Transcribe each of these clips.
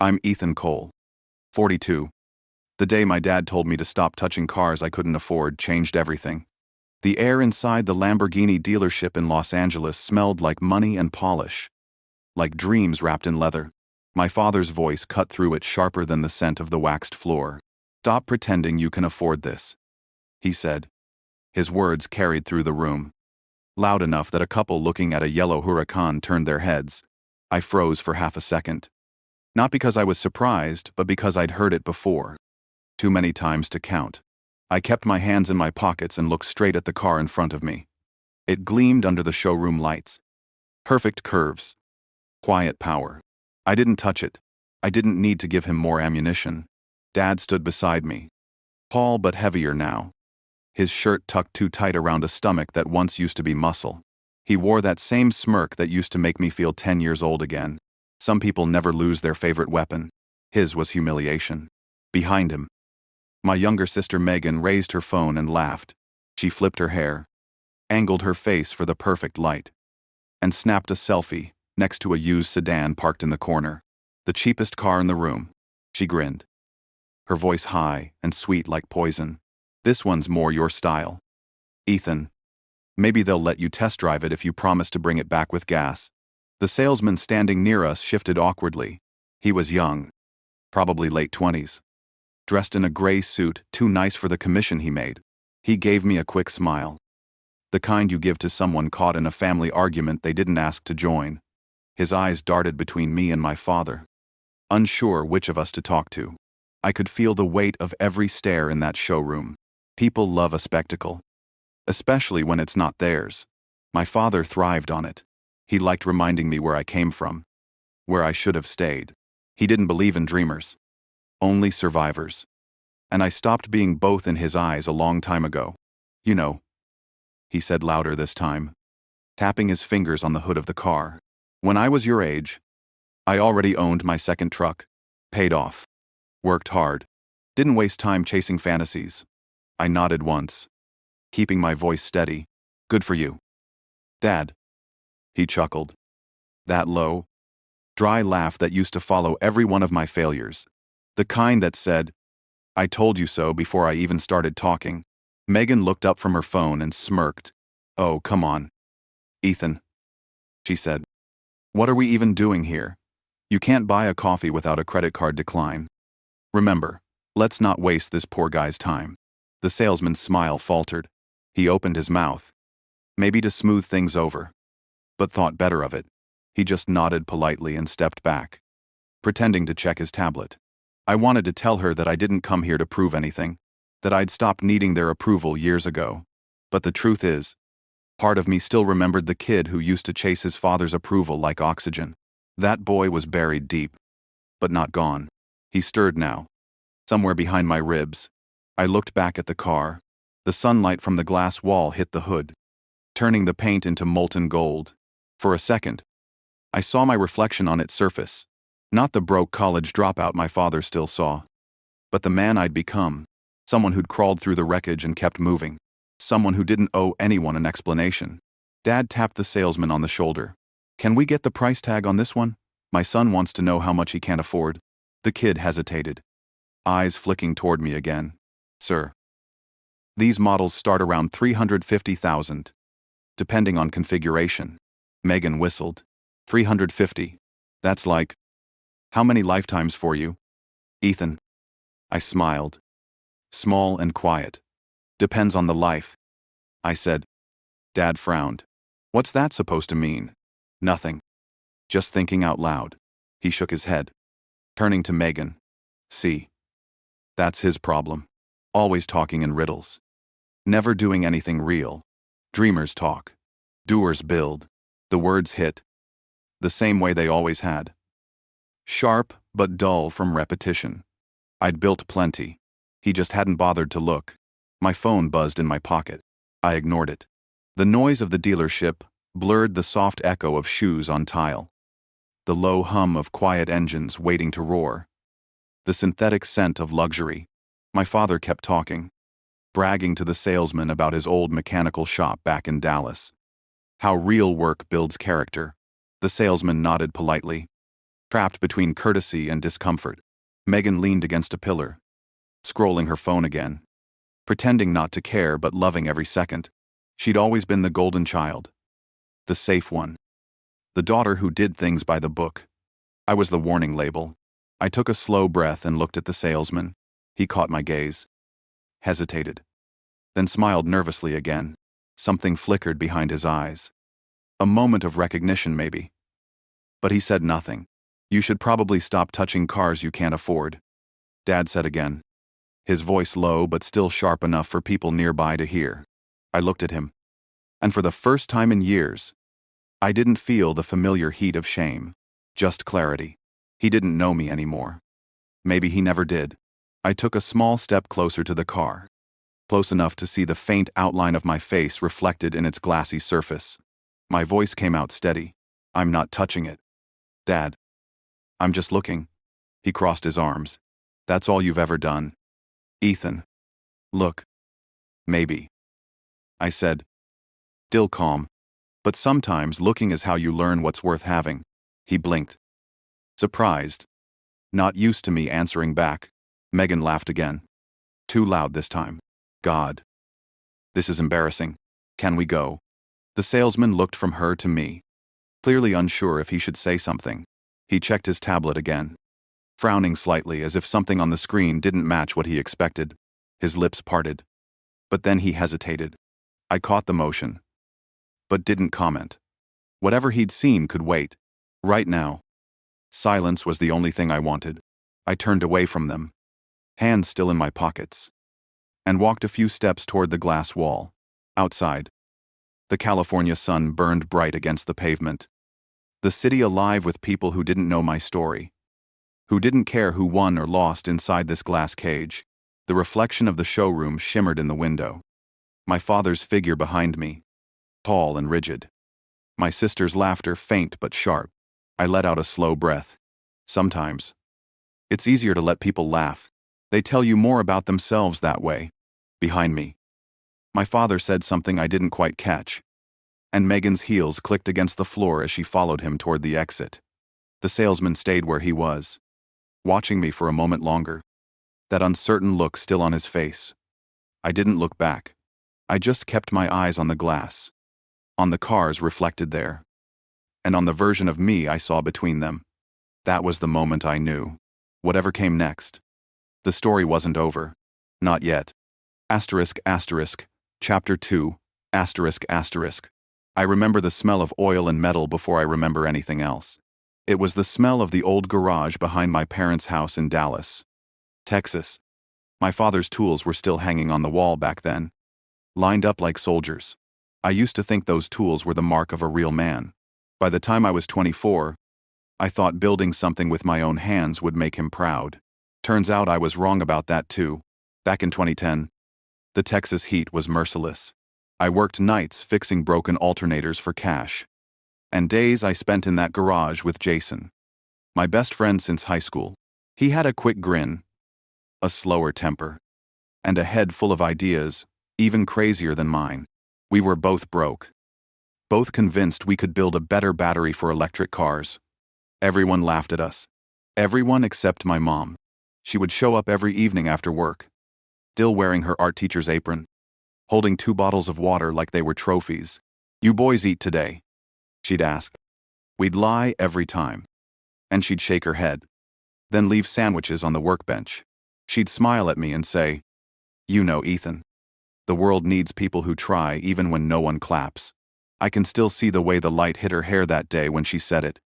I'm Ethan Cole, 42. The day my dad told me to stop touching cars I couldn't afford changed everything. The air inside the Lamborghini dealership in Los Angeles smelled like money and polish, like dreams wrapped in leather. My father's voice cut through it sharper than the scent of the waxed floor. "Stop pretending you can afford this," he said. His words carried through the room, loud enough that a couple looking at a yellow Huracan turned their heads. I froze for half a second. Not because I was surprised, but because I'd heard it before. Too many times to count. I kept my hands in my pockets and looked straight at the car in front of me. It gleamed under the showroom lights. Perfect curves. Quiet power. I didn't touch it. I didn't need to give him more ammunition. Dad stood beside me. Tall but heavier now. His shirt tucked too tight around a stomach that once used to be muscle. He wore that same smirk that used to make me feel 10 years old again. Some people never lose their favorite weapon. His was humiliation. Behind him, my younger sister Megan raised her phone and laughed. She flipped her hair, angled her face for the perfect light, and snapped a selfie next to a used sedan parked in the corner. The cheapest car in the room. She grinned, her voice high and sweet like poison. "This one's more your style, Ethan. Maybe they'll let you test drive it if you promise to bring it back with gas." The salesman standing near us shifted awkwardly. He was young, probably late 20s, dressed in a gray suit too nice for the commission he made. He gave me a quick smile. The kind you give to someone caught in a family argument they didn't ask to join. His eyes darted between me and my father, unsure which of us to talk to. I could feel the weight of every stare in that showroom. People love a spectacle, especially when it's not theirs. My father thrived on it. He liked reminding me where I came from, where I should have stayed. He didn't believe in dreamers, only survivors. And I stopped being both in his eyes a long time ago. "You know," he said louder this time, tapping his fingers on the hood of the car. "When I was your age, I already owned my second truck, paid off, worked hard, didn't waste time chasing fantasies." I nodded once, keeping my voice steady. "Good for you, Dad." He chuckled. That low, dry laugh that used to follow every one of my failures. The kind that said, "I told you so," before I even started talking. Megan looked up from her phone and smirked. "Oh, come on, Ethan," she said. "What are we even doing here? You can't buy a coffee without a credit card decline. Remember, let's not waste this poor guy's time." The salesman's smile faltered. He opened his mouth, maybe to smooth things over, but thought better of it. He just nodded politely and stepped back, pretending to check his tablet. I wanted to tell her that I didn't come here to prove anything, that I'd stopped needing their approval years ago. But the truth is, part of me still remembered the kid who used to chase his father's approval like oxygen. That boy was buried deep, but not gone. He stirred now, somewhere behind my ribs. I looked back at the car. The sunlight from the glass wall hit the hood, turning the paint into molten gold. For a second, I saw my reflection on its surface. Not the broke college dropout my father still saw, but the man I'd become. Someone who'd crawled through the wreckage and kept moving. Someone who didn't owe anyone an explanation. Dad tapped the salesman on the shoulder. "Can we get the price tag on this one? My son wants to know how much he can't afford." The kid hesitated, eyes flicking toward me again. "Sir, these models start around $350,000, depending on configuration." Megan whistled. "350. That's like, how many lifetimes for you, Ethan?" I smiled. "Small and quiet. Depends on the life," I said. Dad frowned. "What's that supposed to mean?" "Nothing. Just thinking out loud." He shook his head, turning to Megan. "See, that's his problem. Always talking in riddles. Never doing anything real. Dreamers talk. Doers build." The words hit, the same way they always had. Sharp but dull from repetition. I'd built plenty. He just hadn't bothered to look. My phone buzzed in my pocket. I ignored it. The noise of the dealership blurred the soft echo of shoes on tile, the low hum of quiet engines waiting to roar, the synthetic scent of luxury. My father kept talking, bragging to the salesman about his old mechanical shop back in Dallas. How real work builds character. The salesman nodded politely. trapped between courtesy and discomfort. Megan leaned against a pillar, scrolling her phone again, pretending not to care but loving every second. She'd always been the golden child, the safe one, the daughter who did things by the book. I was the warning label. I took a slow breath and looked at the salesman. He caught my gaze, hesitated, then smiled nervously again. Something flickered behind his eyes. A moment of recognition, maybe. But he said nothing. "You should probably stop touching cars you can't afford," Dad said again, his voice low but still sharp enough for people nearby to hear. I looked at him, and for the first time in years, I didn't feel the familiar heat of shame, just clarity. He didn't know me anymore. Maybe he never did. I took a small step closer to the car, close enough to see the faint outline of my face reflected in its glassy surface. My voice came out steady. "I'm not touching it, Dad. I'm just looking." He crossed his arms. "That's all you've ever done, Ethan. Look." "Maybe," I said, still calm. "But sometimes looking is how you learn what's worth having." He blinked, surprised, not used to me answering back. Megan laughed again. Too loud this time. "God. This is embarrassing. Can we go?" The salesman looked from her to me, clearly unsure if he should say something. He checked his tablet again, frowning slightly as if something on the screen didn't match what he expected. His lips parted. But then he hesitated. I caught the motion, but didn't comment. Whatever he'd seen could wait. Right now, silence was the only thing I wanted. I turned away from them, hands still in my pockets, and walked a few steps toward the glass wall. Outside, the California sun burned bright against the pavement. The city alive with people who didn't know my story, who didn't care who won or lost inside this glass cage. The reflection of the showroom shimmered in the window. My father's figure behind me, tall and rigid. My sister's laughter faint but sharp. I let out a slow breath. Sometimes, it's easier to let people laugh. They tell you more about themselves that way. Behind me, my father said something I didn't quite catch, and Megan's heels clicked against the floor as she followed him toward the exit. The salesman stayed where he was, watching me for a moment longer, that uncertain look still on his face. I didn't look back. I just kept my eyes on the glass, on the cars reflected there, and on the version of me I saw between them. That was the moment I knew. Whatever came next, the story wasn't over. Not yet. Asterisk, asterisk, Chapter 2, asterisk, asterisk. I remember the smell of oil and metal before I remember anything else. It was the smell of the old garage behind my parents' house in Dallas, Texas. My father's tools were still hanging on the wall back then, lined up like soldiers. I used to think those tools were the mark of a real man. By the time I was 24, I thought building something with my own hands would make him proud. Turns out I was wrong about that too. Back in 2010, the Texas heat was merciless. I worked nights fixing broken alternators for cash, and days I spent in that garage with Jason, my best friend since high school. He had a quick grin, a slower temper, and a head full of ideas, even crazier than mine. We were both broke, both convinced we could build a better battery for electric cars. Everyone laughed at us. Everyone except my mom. She would show up every evening after work, still wearing her art teacher's apron, holding 2 bottles of water like they were trophies. "You boys eat today?" she'd ask. We'd lie every time, and she'd shake her head, then leave sandwiches on the workbench. She'd smile at me and say, "You know, Ethan, the world needs people who try even when no one claps." I can still see the way the light hit her hair that day when she said it.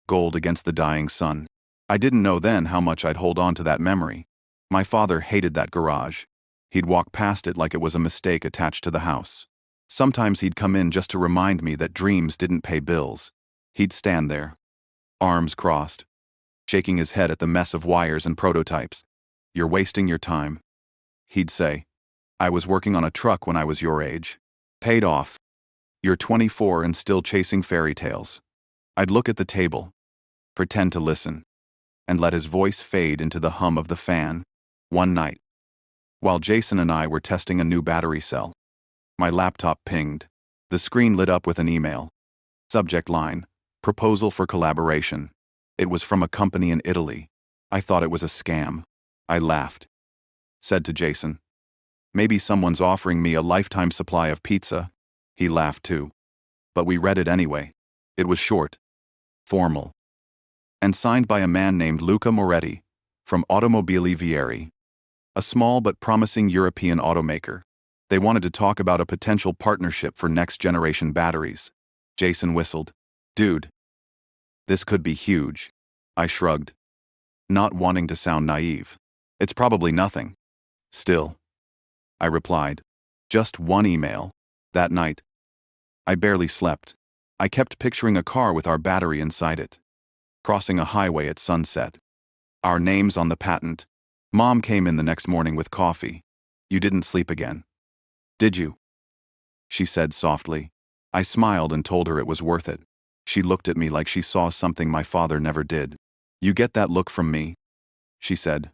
Gold against the dying sun. I didn't know then how much I'd hold on to that memory. My father hated that garage. He'd walk past it like it was a mistake attached to the house. Sometimes he'd come in just to remind me that dreams didn't pay bills. He'd stand there, arms crossed, shaking his head at the mess of wires and prototypes. "You're wasting your time," he'd say. "I was working on a truck when I was your age. Paid off. You're 24 and still chasing fairy tales." I'd look at the table, pretend to listen, and let his voice fade into the hum of the fan. One night, while Jason and I were testing a new battery cell, my laptop pinged. The screen lit up with an email. Subject line, "Proposal for collaboration." It was from a company in Italy. I thought it was a scam. I laughed. Said to Jason, "Maybe someone's offering me a lifetime supply of pizza." He laughed too. But we read it anyway. It was short, formal, and signed by a man named Luca Moretti from Automobili Vieri, a small but promising European automaker. They wanted to talk about a potential partnership for next-generation batteries. Jason whistled. "Dude, this could be huge." I shrugged, not wanting to sound naive. "It's probably nothing." "Still," I replied. Just one email. That night, I barely slept. I kept picturing a car with our battery inside it, crossing a highway at sunset. Our names on the patent. Mom came in the next morning with coffee. "You didn't sleep again, did you?" she said softly. I smiled and told her it was worth it. She looked at me like she saw something my father never did. "You get that look from me," she said.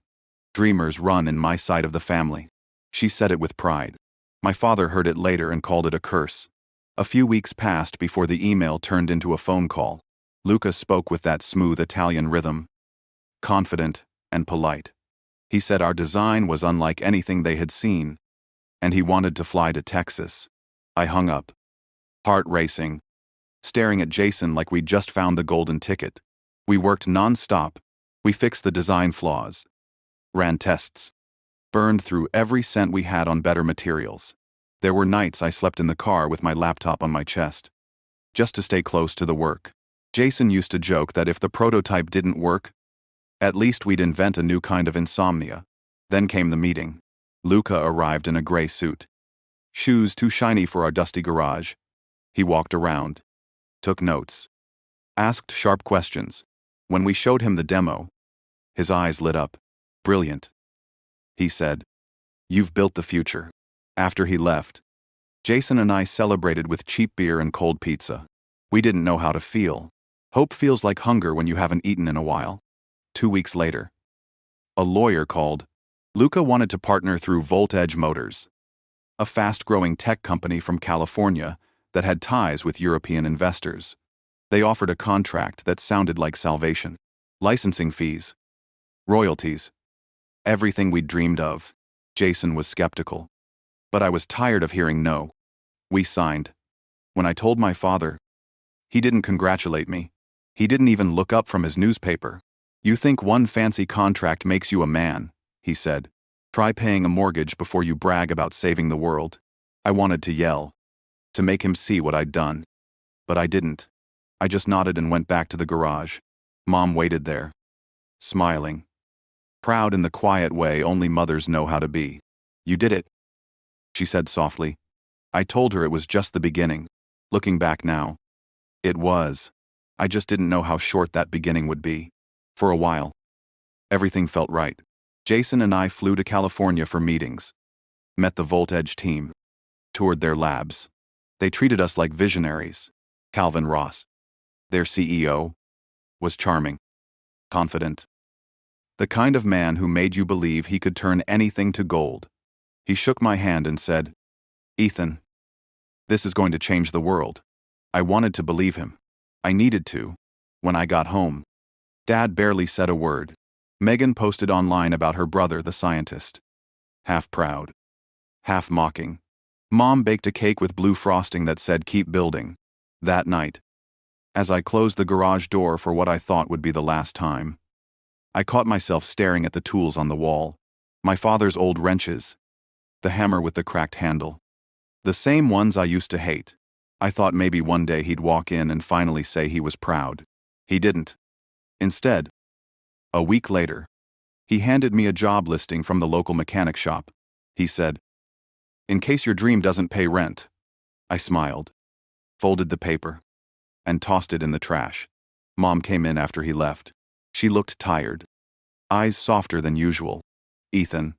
"Dreamers run in my side of the family." She said it with pride. My father heard it later and called it a curse. A few weeks passed before the email turned into a phone call. Luca spoke with that smooth Italian rhythm, confident and polite. He said our design was unlike anything they had seen, and he wanted to fly to Texas. I hung up, heart racing, staring at Jason like we'd just found the golden ticket. We worked non-stop. We fixed the design flaws, ran tests, burned through every cent we had on better materials. There were nights I slept in the car with my laptop on my chest, just to stay close to the work. Jason used to joke that if the prototype didn't work, at least we'd invent a new kind of insomnia. Then came the meeting. Luca arrived in a gray suit, shoes too shiny for our dusty garage. He walked around, took notes, asked sharp questions. When we showed him the demo, his eyes lit up. "Brilliant," he said. "You've built the future." After he left, Jason and I celebrated with cheap beer and cold pizza. We didn't know how to feel. Hope feels like hunger when you haven't eaten in a while. 2 weeks later, a lawyer called. Luca wanted to partner through Voltage Motors, a fast-growing tech company from California that had ties with European investors. They offered a contract that sounded like salvation. Licensing fees, royalties, everything we'd dreamed of. Jason was skeptical, but I was tired of hearing no. We signed. When I told my father, he didn't congratulate me. He didn't even look up from his newspaper. "You think one fancy contract makes you a man," he said. "Try paying a mortgage before you brag about saving the world." I wanted to yell, to make him see what I'd done. But I didn't. I just nodded and went back to the garage. Mom waited there, smiling, proud in the quiet way only mothers know how to be. "You did it," she said softly. I told her it was just the beginning. Looking back now, it was. I just didn't know how short that beginning would be. For a while, everything felt right. Jason and I flew to California for meetings, met the Voltage team, toured their labs. They treated us like visionaries. Calvin Ross, their CEO, was charming, confident, the kind of man who made you believe he could turn anything to gold. He shook my hand and said, "Ethan, this is going to change the world." I wanted to believe him. I needed to. When I got home, Dad barely said a word. Megan posted online about her brother, the scientist. Half proud, half mocking. Mom baked a cake with blue frosting that said, "Keep building." That night, as I closed the garage door for what I thought would be the last time, I caught myself staring at the tools on the wall. My father's old wrenches, the hammer with the cracked handle, the same ones I used to hate. I thought maybe one day he'd walk in and finally say he was proud. He didn't. Instead, a week later, he handed me a job listing from the local mechanic shop. He said, "In case your dream doesn't pay rent." I smiled, folded the paper, and tossed it in the trash. Mom came in after he left. She looked tired, eyes softer than usual. "Ethan,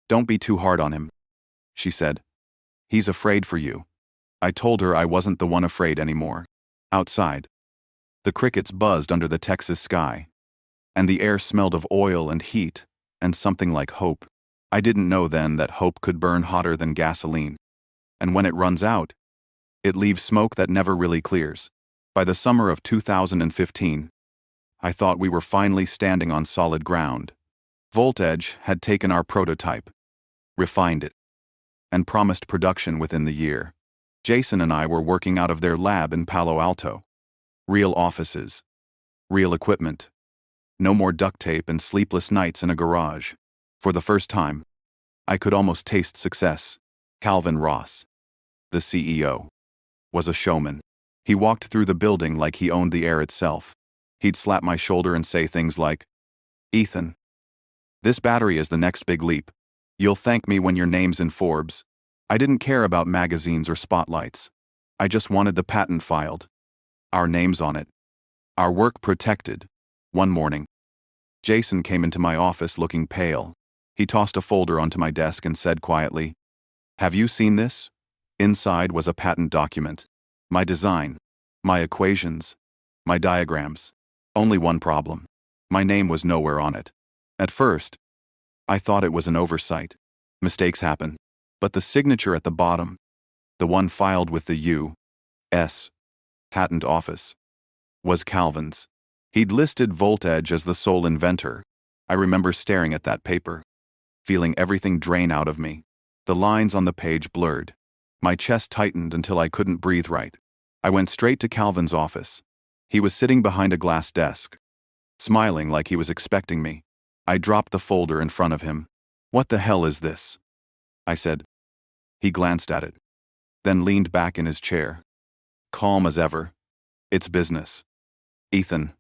don't be too hard on him," she said. "He's afraid for you." I told her I wasn't the one afraid anymore. Outside, the crickets buzzed under the Texas sky, and the air smelled of oil and heat and something like hope. I didn't know then that hope could burn hotter than gasoline. And when it runs out, it leaves smoke that never really clears. By the summer of 2015, I thought we were finally standing on solid ground. Voltage had taken our prototype, refined it, and promised production within the year. Jason and I were working out of their lab in Palo Alto. Real offices. Real equipment. No more duct tape and sleepless nights in a garage. For the first time, I could almost taste success. Calvin Ross, the CEO, was a showman. He walked through the building like he owned the air itself. He'd slap my shoulder and say things like, "Ethan, this battery is the next big leap. You'll thank me when your name's in Forbes." I didn't care about magazines or spotlights. I just wanted the patent filed. Our names on it. Our work protected. One morning, Jason came into my office looking pale. He tossed a folder onto my desk and said quietly, "Have you seen this?" Inside was a patent document. My design. My equations. My diagrams. Only one problem. My name was nowhere on it. At first, I thought it was an oversight. Mistakes happen. But the signature at the bottom, the one filed with the U.S. Patent Office, was Calvin's. He'd listed Voltage as the sole inventor. I remember staring at that paper, feeling everything drain out of me. The lines on the page blurred. My chest tightened until I couldn't breathe right. I went straight to Calvin's office. He was sitting behind a glass desk, smiling like he was expecting me. I dropped the folder in front of him. "What the hell is this?" I said. He glanced at it, then leaned back in his chair, calm as ever. "It's business. Ethan,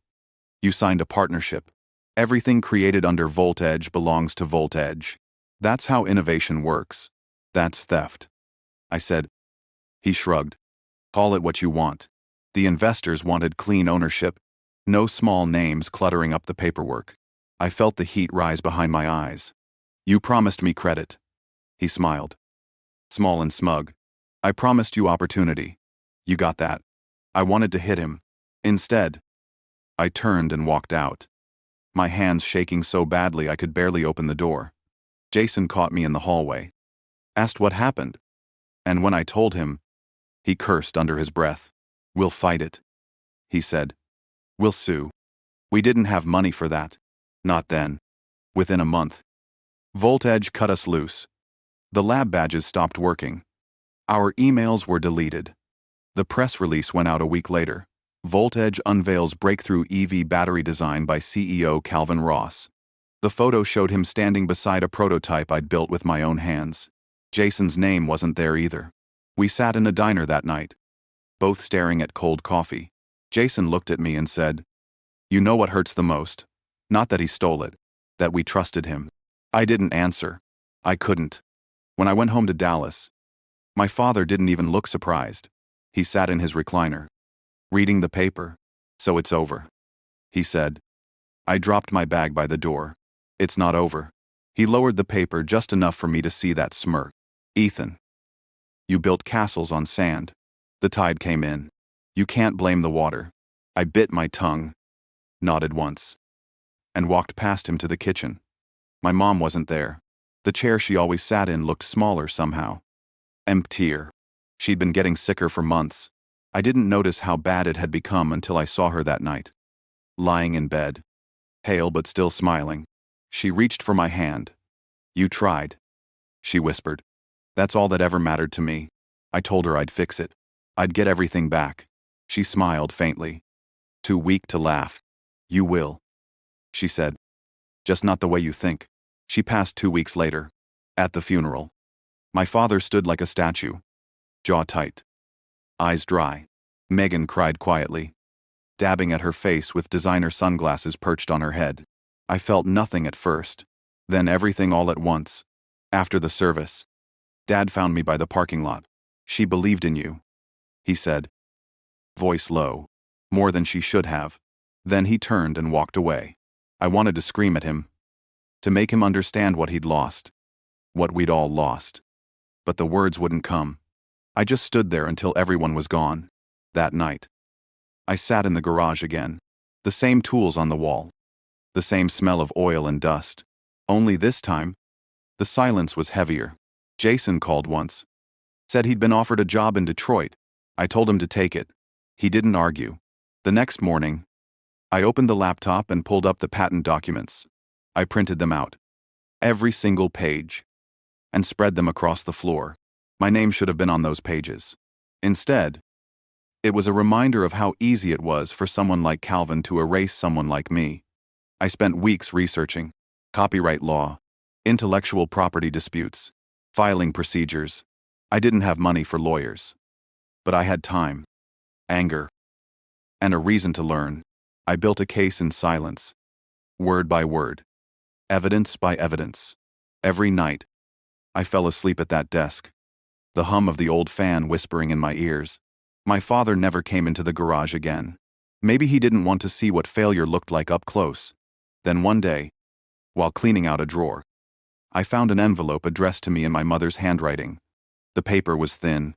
you signed a partnership. Everything created under Voltage belongs to Voltage. That's how innovation works. That's theft." I said. He shrugged. "Call it what you want." The investors wanted clean ownership, no small names cluttering up the paperwork. I felt the heat rise behind my eyes. "You promised me credit." He smiled, small and smug. "I promised you opportunity. You got that." I wanted to hit him. Instead, I turned and walked out, my hands shaking so badly I could barely open the door. Jason caught me in the hallway, asked what happened, and when I told him, he cursed under his breath. "We'll fight it," he said. "We'll sue. We didn't have money for that. Not then." Within a month, Voltage cut us loose. The lab badges stopped working. Our emails were deleted. The press release went out a week later. Voltage unveils breakthrough EV battery design by CEO Calvin Ross. The photo showed him standing beside a prototype I'd built with my own hands. Jason's name wasn't there either. We sat in a diner that night, both staring at cold coffee. Jason looked at me and said, "You know what hurts the most? Not that he stole it, that we trusted him." I didn't answer. I couldn't. When I went home to Dallas, my father didn't even look surprised. He sat in his recliner, reading the paper. "So it's over," he said. I dropped my bag by the door. "It's not over." He lowered the paper just enough for me to see that smirk. "Ethan, you built castles on sand. The tide came in. You can't blame the water." I bit my tongue, nodded once, and walked past him to the kitchen. My mom wasn't there. The chair she always sat in looked smaller somehow. Emptier. She'd been getting sicker for months. I didn't notice how bad it had become until I saw her that night, lying in bed, pale but still smiling. She reached for my hand. "You tried," she whispered. "That's all that ever mattered to me." I told her I'd fix it. I'd get everything back. She smiled faintly, too weak to laugh. "You will," she said. "Just not the way you think." She passed 2 weeks later, at the funeral. My father stood like a statue, jaw tight, eyes dry. Megan cried quietly, dabbing at her face with designer sunglasses perched on her head. I felt nothing at first, then everything all at once. After the service, Dad found me by the parking lot. "She believed in you," he said, voice low, more than she should have. Then he turned and walked away. I wanted to scream at him, to make him understand what he'd lost, what we'd all lost. But the words wouldn't come. I just stood there until everyone was gone. That night, I sat in the garage again. The same tools on the wall. The same smell of oil and dust. Only this time, the silence was heavier. Jason called once. Said he'd been offered a job in Detroit. I told him to take it. He didn't argue. The next morning, I opened the laptop and pulled up the patent documents. I printed them out, every single page, and spread them across the floor. My name should have been on those pages. Instead, it was a reminder of how easy it was for someone like Calvin to erase someone like me. I spent weeks researching copyright law, intellectual property disputes, filing procedures. I didn't have money for lawyers, but I had time, anger, and a reason to learn. I built a case in silence, word by word, evidence by evidence. Every night, I fell asleep at that desk, the hum of the old fan whispering in my ears. My father never came into the garage again. Maybe he didn't want to see what failure looked like up close. Then one day, while cleaning out a drawer, I found an envelope addressed to me in my mother's handwriting. The paper was thin,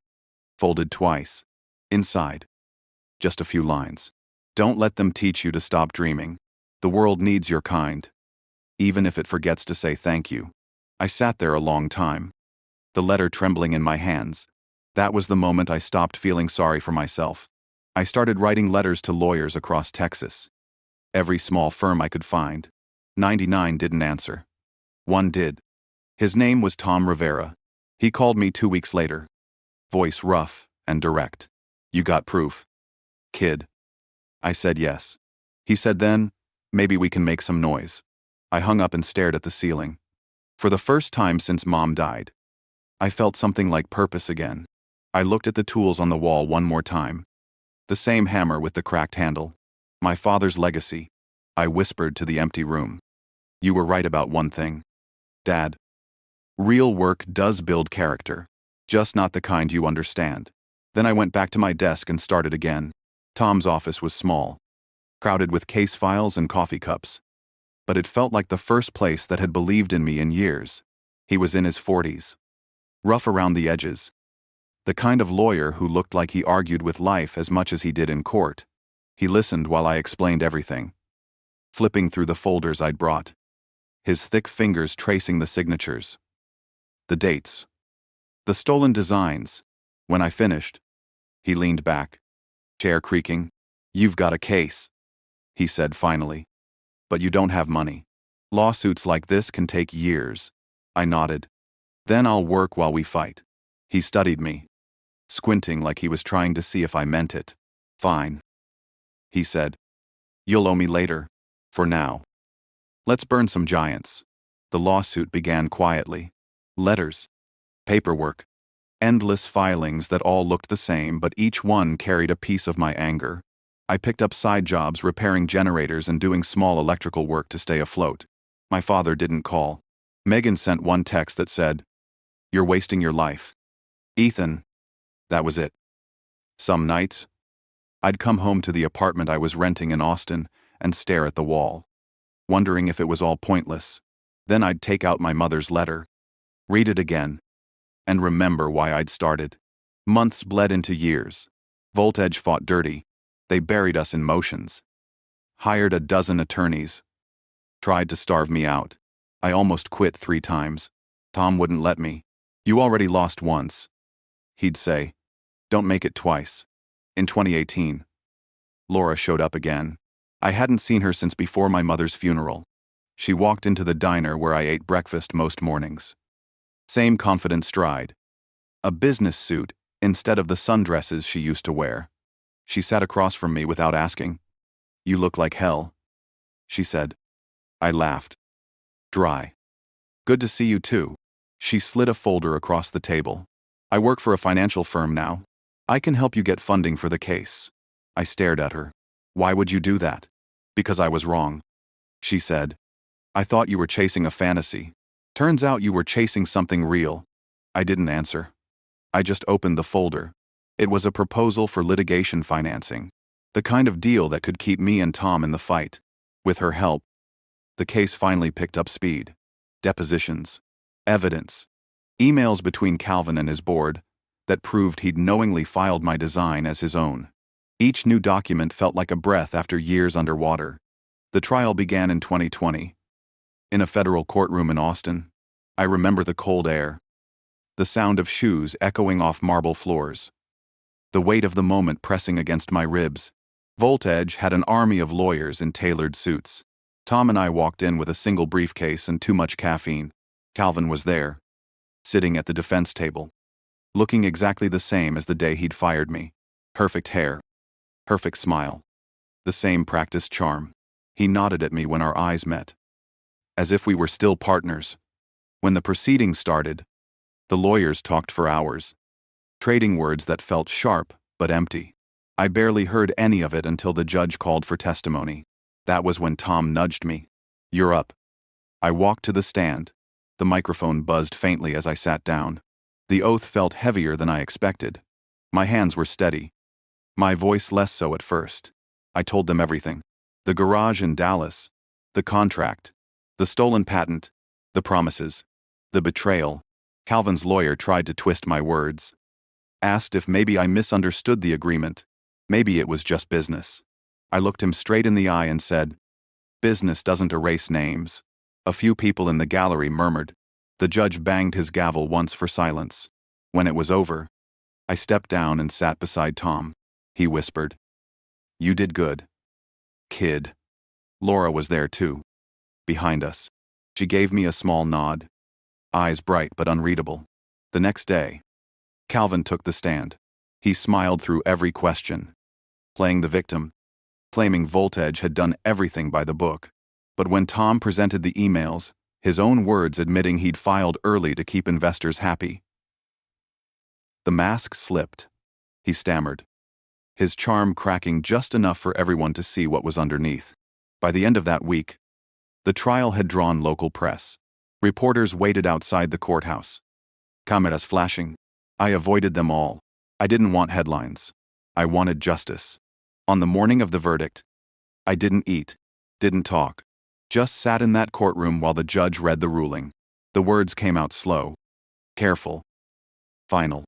folded twice. Inside, just a few lines. Don't let them teach you to stop dreaming. The world needs your kind, even if it forgets to say thank you. I sat there a long time, the letter trembling in my hands. That was the moment I stopped feeling sorry for myself. I started writing letters to lawyers across Texas. Every small firm I could find. 99 didn't answer. One did. His name was Tom Rivera. He called me 2 weeks later. Voice rough and direct. You got proof, kid? I said yes. He said then, maybe we can make some noise. I hung up and stared at the ceiling. For the first time since Mom died, I felt something like purpose again. I looked at the tools on the wall one more time. The same hammer with the cracked handle. My father's legacy. I whispered to the empty room. You were right about one thing, Dad. Real work does build character, just not the kind you understand. Then I went back to my desk and started again. Tom's office was small, crowded with case files and coffee cups. But it felt like the first place that had believed in me in years. He was in his 40s. Rough around the edges. The kind of lawyer who looked like he argued with life as much as he did in court. He listened while I explained everything, flipping through the folders I'd brought, his thick fingers tracing the signatures, the dates, the stolen designs. When I finished, he leaned back, chair creaking. You've got a case, he said finally. But you don't have money. Lawsuits like this can take years. I nodded. Then I'll work while we fight. He studied me, squinting like he was trying to see if I meant it. Fine, he said. You'll owe me later. For now, let's burn some giants. The lawsuit began quietly. Letters, paperwork, endless filings that all looked the same, but each one carried a piece of my anger. I picked up side jobs repairing generators and doing small electrical work to stay afloat. My father didn't call. Megan sent one text that said, "You're wasting your life, Ethan." That was it. Some nights, I'd come home to the apartment I was renting in Austin and stare at the wall, wondering if it was all pointless. Then I'd take out my mother's letter, read it again, and remember why I'd started. Months bled into years. Voltage fought dirty. They buried us in motions. Hired a dozen attorneys. Tried to starve me out. I almost quit 3 times. Tom wouldn't let me. You already lost once, he'd say. Don't make it twice. In 2018, Laura showed up again. I hadn't seen her since before my mother's funeral. She walked into the diner where I ate breakfast most mornings. Same confident stride. A business suit instead of the sundresses she used to wear. She sat across from me without asking. You look like hell, she said. I laughed. Dry. Good to see you too. She slid a folder across the table. I work for a financial firm now. I can help you get funding for the case. I stared at her. Why would you do that? Because I was wrong, she said. I thought you were chasing a fantasy. Turns out you were chasing something real. I didn't answer. I just opened the folder. It was a proposal for litigation financing, the kind of deal that could keep me and Tom in the fight. With her help, the case finally picked up speed. Depositions, evidence, emails between Calvin and his board that proved he'd knowingly filed my design as his own. Each new document felt like a breath after years underwater. The trial began in 2020. In a federal courtroom in Austin, I remember the cold air, the sound of shoes echoing off marble floors, the weight of the moment pressing against my ribs. Voltage had an army of lawyers in tailored suits. Tom and I walked in with a single briefcase and too much caffeine. Calvin was there, sitting at the defense table, looking exactly the same as the day he'd fired me. Perfect hair, perfect smile, the same practiced charm. He nodded at me when our eyes met, as if we were still partners. When the proceedings started, the lawyers talked for hours, trading words that felt sharp but empty. I barely heard any of it until the judge called for testimony. That was when Tom nudged me. "You're up." I walked to the stand. The microphone buzzed faintly as I sat down. The oath felt heavier than I expected. My hands were steady, my voice less so at first. I told them everything. The garage in Dallas, the contract, the stolen patent, the promises, the betrayal. Calvin's lawyer tried to twist my words. Asked if maybe I misunderstood the agreement. Maybe it was just business. I looked him straight in the eye and said, "Business doesn't erase names." A few people in the gallery murmured. The judge banged his gavel once for silence. When it was over, I stepped down and sat beside Tom. He whispered, "You did good, kid." Laura was there too, behind us. She gave me a small nod, eyes bright but unreadable. The next day, Calvin took the stand. He smiled through every question, playing the victim, claiming Voltage had done everything by the book. But when Tom presented the emails, his own words admitting he'd filed early to keep investors happy, the mask slipped. He stammered, his charm cracking just enough for everyone to see what was underneath. By the end of that week, the trial had drawn local press. Reporters waited outside the courthouse, cameras flashing. I avoided them all. I didn't want headlines. I wanted justice. On the morning of the verdict, I didn't eat, didn't talk, just sat in that courtroom while the judge read the ruling. The words came out slow, careful, final.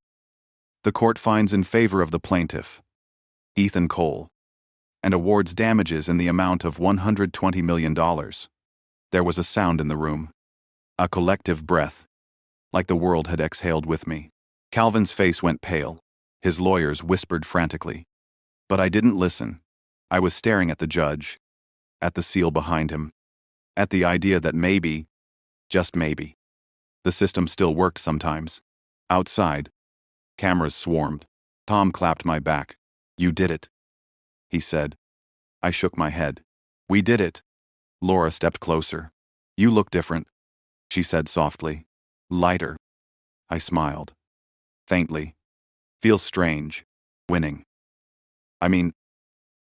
The court finds in favor of the plaintiff, Ethan Cole, and awards damages in the amount of $120 million. There was a sound in the room, a collective breath, like the world had exhaled with me. Calvin's face went pale. His lawyers whispered frantically. But I didn't listen. I was staring at the judge, at the seal behind him, at the idea that maybe, just maybe, the system still worked sometimes. Outside, cameras swarmed. Tom clapped my back. "You did it," he said. I shook my head. "We did it." Laura stepped closer. "You look different," she said softly. "Lighter." I smiled. Faintly. "Feels strange, winning." "I mean,"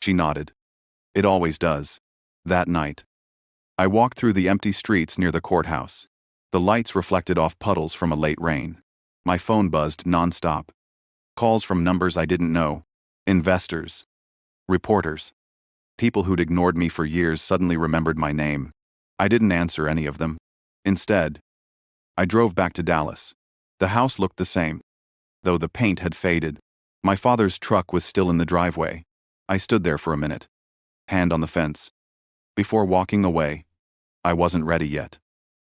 she nodded. "It always does." That night, I walked through the empty streets near the courthouse. The lights reflected off puddles from a late rain. My phone buzzed nonstop. Calls from numbers I didn't know. Investors. Reporters. People who'd ignored me for years suddenly remembered my name. I didn't answer any of them. Instead, I drove back to Dallas. The house looked the same, though the paint had faded. My father's truck was still in the driveway. I stood there for a minute, hand on the fence. Before walking away, I wasn't ready yet.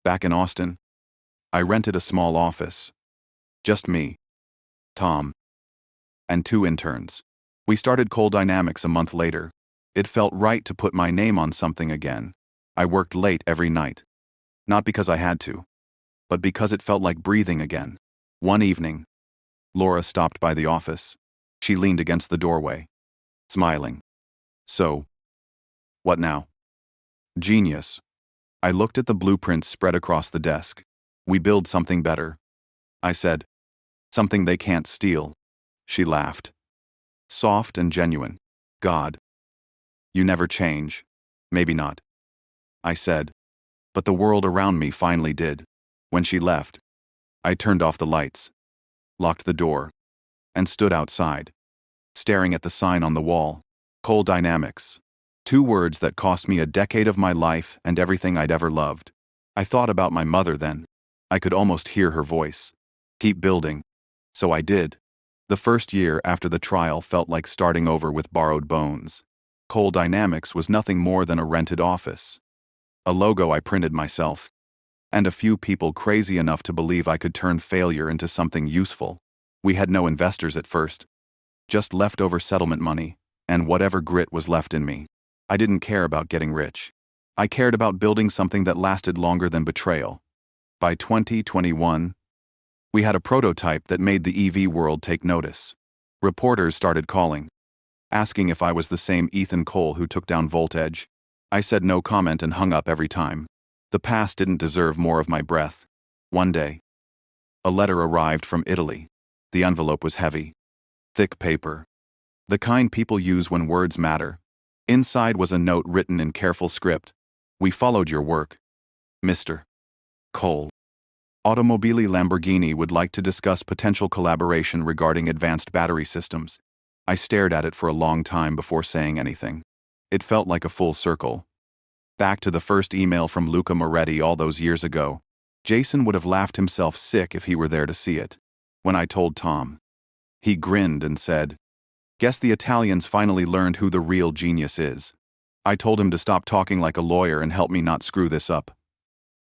Back in Austin, I rented a small office. Just me, Tom, and 2 interns. We started Coal Dynamics a month later. It felt right to put my name on something again. I worked late every night. Not because I had to, but because it felt like breathing again. One evening, Laura stopped by the office. She leaned against the doorway, smiling. "So, what now?" "Genius." I looked at the blueprints spread across the desk. "We build something better," I said. "Something they can't steal." She laughed. Soft and genuine. "God, you never change." "Maybe not," I said. But the world around me finally did. When she left, I turned off the lights, locked the door, and stood outside, staring at the sign on the wall. Coal Dynamics. 2 words that cost me a decade of my life and everything I'd ever loved. I thought about my mother then. I could almost hear her voice. Keep building. So I did. The first year after the trial felt like starting over with borrowed bones. Coal Dynamics was nothing more than a rented office, a logo I printed myself, and a few people crazy enough to believe I could turn failure into something useful. We had no investors at first, just leftover settlement money, and whatever grit was left in me. I didn't care about getting rich. I cared about building something that lasted longer than betrayal. By 2021, we had a prototype that made the EV world take notice. Reporters started calling, asking if I was the same Ethan Cole who took down Voltage. I said no comment and hung up every time. The past didn't deserve more of my breath. One day, a letter arrived from Italy. The envelope was heavy. Thick paper. The kind people use when words matter. Inside was a note written in careful script. We followed your work, Mr. Cole. Automobili Lamborghini would like to discuss potential collaboration regarding advanced battery systems. I stared at it for a long time before saying anything. It felt like a full circle. Back to the first email from Luca Moretti all those years ago. Jason would have laughed himself sick if he were there to see it. When I told Tom, he grinned and said, "Guess the Italians finally learned who the real genius is." I told him to stop talking like a lawyer and help me not screw this up.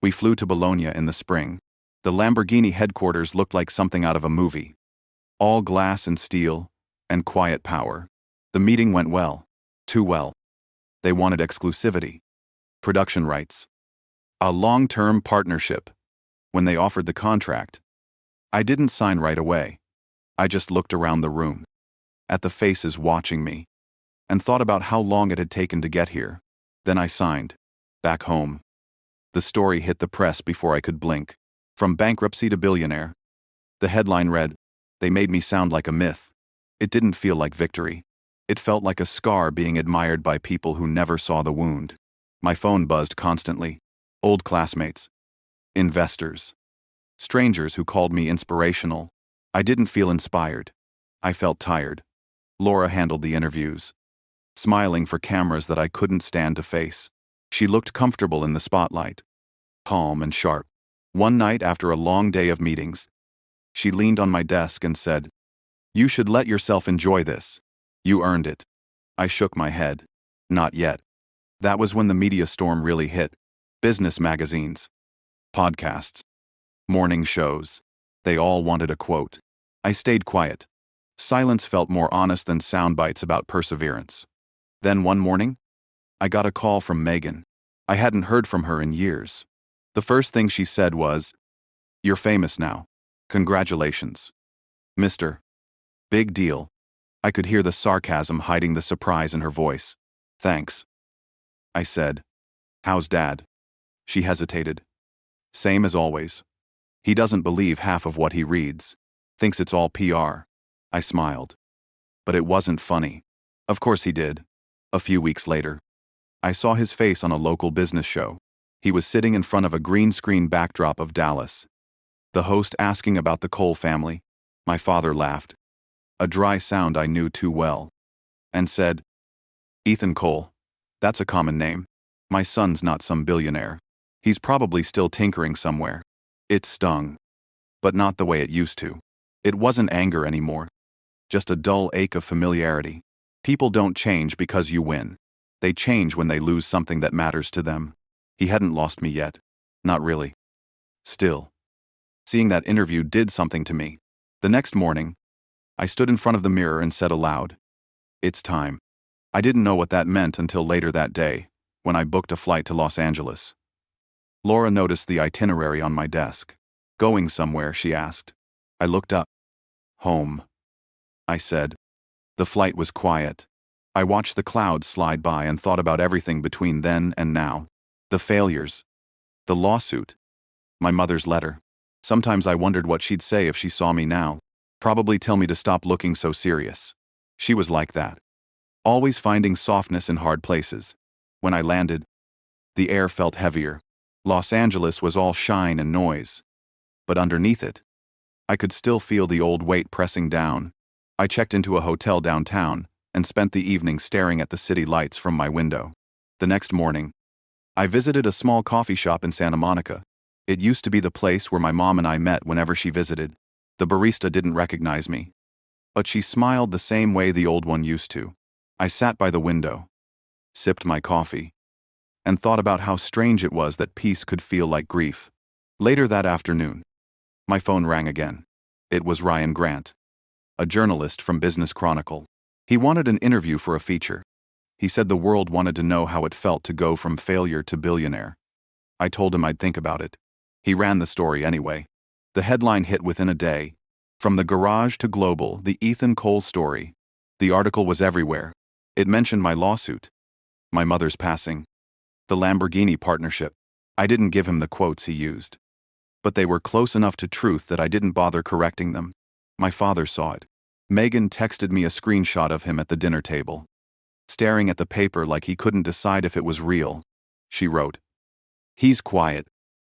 We flew to Bologna in the spring. The Lamborghini headquarters looked like something out of a movie. All glass and steel, and quiet power. The meeting went well. Too well. They wanted exclusivity. Production rights. A long-term partnership. When they offered the contract, I didn't sign right away. I just looked around the room, at the faces watching me, and thought about how long it had taken to get here. Then I signed. Back home. The story hit the press before I could blink. From bankruptcy to billionaire. The headline read, "They made me sound like a myth." It didn't feel like victory. It felt like a scar being admired by people who never saw the wound. My phone buzzed constantly. Old classmates. Investors. Strangers who called me inspirational. I didn't feel inspired. I felt tired. Laura handled the interviews, smiling for cameras that I couldn't stand to face. She looked comfortable in the spotlight, calm and sharp. One night after a long day of meetings, she leaned on my desk and said, "You should let yourself enjoy this. You earned it." I shook my head. Not yet. That was when the media storm really hit. Business magazines, podcasts, morning shows. They all wanted a quote. I stayed quiet. Silence felt more honest than sound bites about perseverance. Then one morning, I got a call from Megan. I hadn't heard from her in years. The first thing she said was, "You're famous now. Congratulations. Mr. Big deal." I could hear the sarcasm hiding the surprise in her voice. "Thanks," I said. "How's Dad?" She hesitated. "Same as always. He doesn't believe half of what he reads. Thinks it's all PR." I smiled. But it wasn't funny. Of course he did. A few weeks later, I saw his face on a local business show. He was sitting in front of a green screen backdrop of Dallas. The host asking about the Cole family. My father laughed. A dry sound I knew too well. And said, "Ethan Cole. That's a common name. My son's not some billionaire. He's probably still tinkering somewhere." It stung. But not the way it used to. It wasn't anger anymore. Just a dull ache of familiarity. People don't change because you win. They change when they lose something that matters to them. He hadn't lost me yet. Not really. Still. Seeing that interview did something to me. The next morning, I stood in front of the mirror and said aloud, "It's time." I didn't know what that meant until later that day, when I booked a flight to Los Angeles. Laura noticed the itinerary on my desk. "Going somewhere?" she asked. I looked up. "Home," I said. The flight was quiet. I watched the clouds slide by and thought about everything between then and now. The failures. The lawsuit. My mother's letter. Sometimes I wondered what she'd say if she saw me now. Probably tell me to stop looking so serious. She was like that. Always finding softness in hard places. When I landed, the air felt heavier. Los Angeles was all shine and noise. But underneath it, I could still feel the old weight pressing down. I checked into a hotel downtown and spent the evening staring at the city lights from my window. The next morning, I visited a small coffee shop in Santa Monica. It used to be the place where my mom and I met whenever she visited. The barista didn't recognize me, but she smiled the same way the old one used to. I sat by the window, sipped my coffee, and thought about how strange it was that peace could feel like grief. Later that afternoon, my phone rang again. It was Ryan Grant, a journalist from Business Chronicle. He wanted an interview for a feature. He said the world wanted to know how it felt to go from failure to billionaire. I told him I'd think about it. He ran the story anyway. The headline hit within a day. From the garage to global, the Ethan Cole story. The article was everywhere. It mentioned my lawsuit, my mother's passing, the Lamborghini partnership. I didn't give him the quotes he used, but they were close enough to truth that I didn't bother correcting them. My father saw it. Megan texted me a screenshot of him at the dinner table, staring at the paper like he couldn't decide if it was real. She wrote, "He's quiet.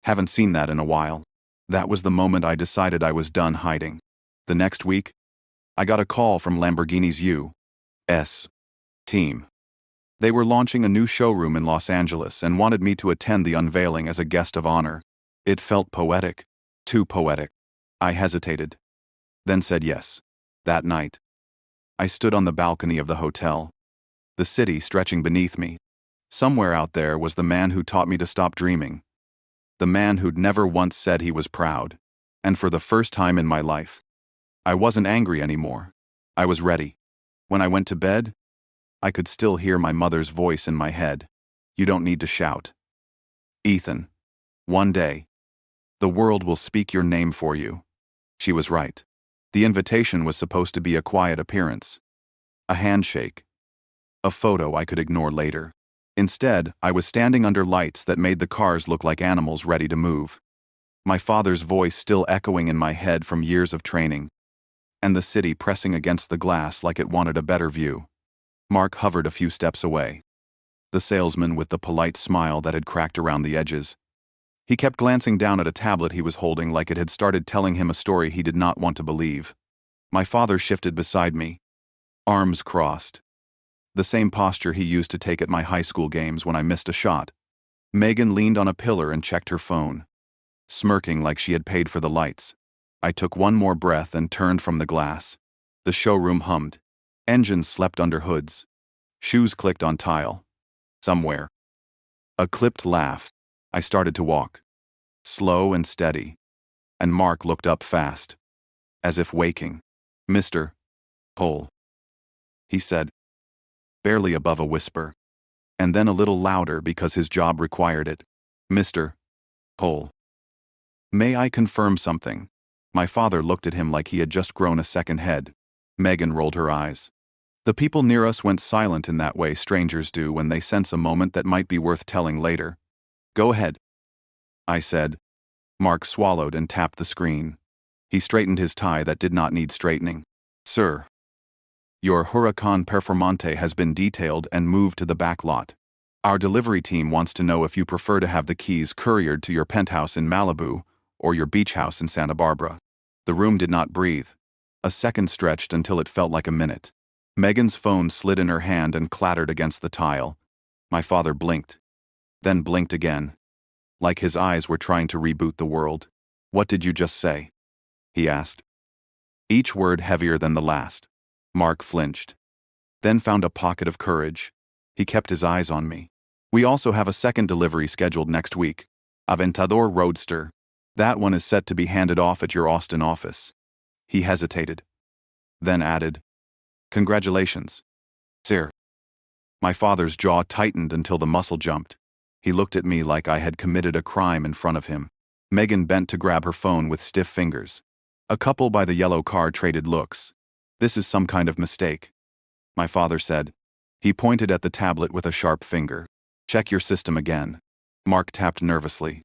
Haven't seen that in a while." That was the moment I decided I was done hiding. The next week, I got a call from Lamborghini's U.S. team. They were launching a new showroom in Los Angeles and wanted me to attend the unveiling as a guest of honor. It felt poetic, too poetic. I hesitated, then said yes. That night, I stood on the balcony of the hotel, the city stretching beneath me. Somewhere out there was the man who taught me to stop dreaming, the man who'd never once said he was proud. And for the first time in my life, I wasn't angry anymore. I was ready. When I went to bed, I could still hear my mother's voice in my head. "You don't need to shout, Ethan. One day, the world will speak your name for you." She was right. The invitation was supposed to be a quiet appearance, a handshake, a photo I could ignore later. Instead, I was standing under lights that made the cars look like animals ready to move. My father's voice still echoing in my head from years of training, and the city pressing against the glass like it wanted a better view. Mark hovered a few steps away, the salesman with the polite smile that had cracked around the edges. He kept glancing down at a tablet he was holding like it had started telling him a story he did not want to believe. My father shifted beside me, arms crossed, the same posture he used to take at my high school games when I missed a shot. Megan leaned on a pillar and checked her phone, smirking like she had paid for the lights. I took one more breath and turned from the glass. The showroom hummed. Engines slept under hoods. Shoes clicked on tile. Somewhere, a clipped laugh. I started to walk, slow and steady, and Mark looked up fast, as if waking. "Mr. Cole," he said, barely above a whisper, and then a little louder because his job required it. "Mr. Cole, may I confirm something?" My father looked at him like he had just grown a second head. Megan rolled her eyes. The people near us went silent in that way strangers do when they sense a moment that might be worth telling later. "Go ahead," I said. Mark swallowed and tapped the screen. He straightened his tie that did not need straightening. "Sir, your Huracan Performante has been detailed and moved to the back lot. Our delivery team wants to know if you prefer to have the keys couriered to your penthouse in Malibu or your beach house in Santa Barbara." The room did not breathe. A second stretched until it felt like a minute. Megan's phone slid in her hand and clattered against the tile. My father blinked, then blinked again, like his eyes were trying to reboot the world. "What did you just say?" he asked, each word heavier than the last. Mark flinched, then found a pocket of courage. He kept his eyes on me. "We also have a second delivery scheduled next week. Aventador Roadster. That one is set to be handed off at your Austin office." He hesitated, then added, "Congratulations, sir." My father's jaw tightened until the muscle jumped. He looked at me like I had committed a crime in front of him. Megan bent to grab her phone with stiff fingers. A couple by the yellow car traded looks. "This is some kind of mistake," my father said. He pointed at the tablet with a sharp finger. "Check your system again." Mark tapped nervously,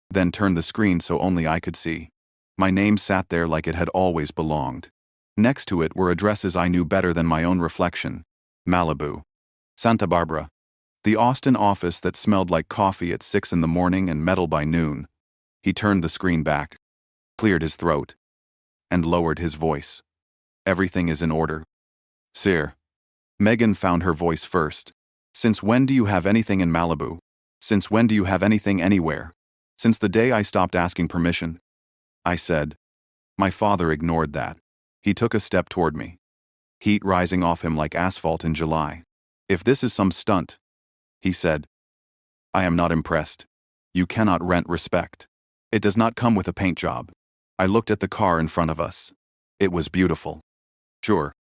then turned the screen so only I could see. My name sat there like it had always belonged. Next to it were addresses I knew better than my own reflection. Malibu, Santa Barbara, the Austin office that smelled like coffee at 6 in the morning and metal by noon. He turned the screen back, cleared his throat, and lowered his voice. "Everything is in order, sir." Megan found her voice first. "Since when do you have anything in Malibu? Since when do you have anything anywhere?" "Since the day I stopped asking permission," I said. My father ignored that. He took a step toward me, heat rising off him like asphalt in July. "If this is some stunt," he said, "I am not impressed. You cannot rent respect. It does not come with a paint job." I looked at the car in front of us. It was beautiful. "Sure,"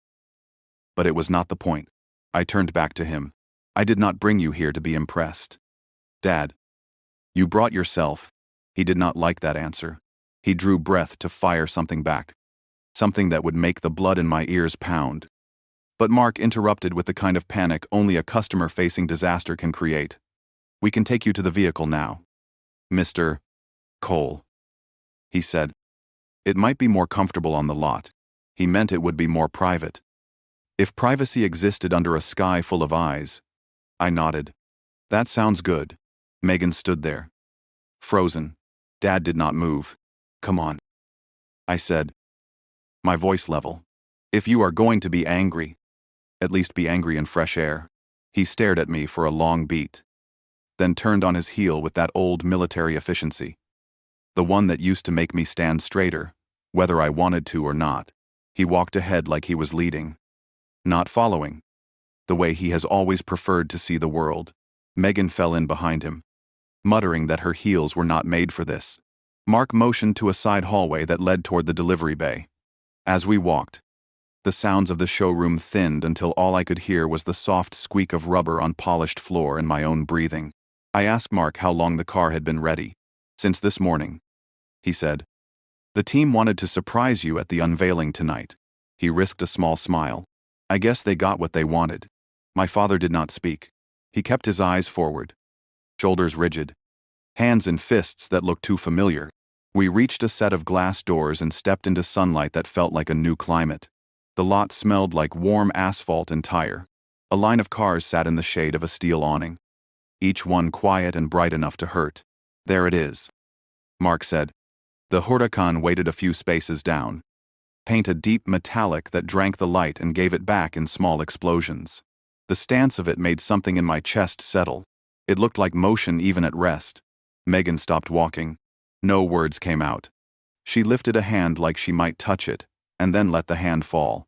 But it was not the point. I turned back to him. I did not bring you here to be impressed. Dad. You brought yourself. He did not like that answer. He drew breath to fire something back. Something that would make the blood in my ears pound. But Mark interrupted with the kind of panic only a customer-facing disaster can create. We can take you to the vehicle now. Mr. Cole. He said. It might be more comfortable on the lot. He meant it would be more private. If privacy existed under a sky full of eyes. I nodded. That sounds good. Megan stood there. Frozen. Dad did not move. Come on. I said. My voice level. If you are going to be angry, at least be angry in fresh air. He stared at me for a long beat. Then turned on his heel with that old military efficiency. The one that used to make me stand straighter, whether I wanted to or not. He walked ahead like he was leading. Not following. The way he has always preferred to see the world. Megan fell in behind him, muttering that her heels were not made for this. Mark motioned to a side hallway that led toward the delivery bay. As we walked, the sounds of the showroom thinned until all I could hear was the soft squeak of rubber on polished floor and my own breathing. I asked Mark how long the car had been ready. Since this morning. He said. The team wanted to surprise you at the unveiling tonight. He risked a small smile. I guess they got what they wanted. My father did not speak. He kept his eyes forward. Shoulders rigid. Hands in fists that looked too familiar. We reached a set of glass doors and stepped into sunlight that felt like a new climate. The lot smelled like warm asphalt and tire. A line of cars sat in the shade of a steel awning. Each one quiet and bright enough to hurt. There it is. Mark said. The Huracan waited a few spaces down. Paint a deep metallic that drank the light and gave it back in small explosions. The stance of it made something in my chest settle. It looked like motion even at rest. Megan stopped walking. No words came out. She lifted a hand like she might touch it, and then let the hand fall.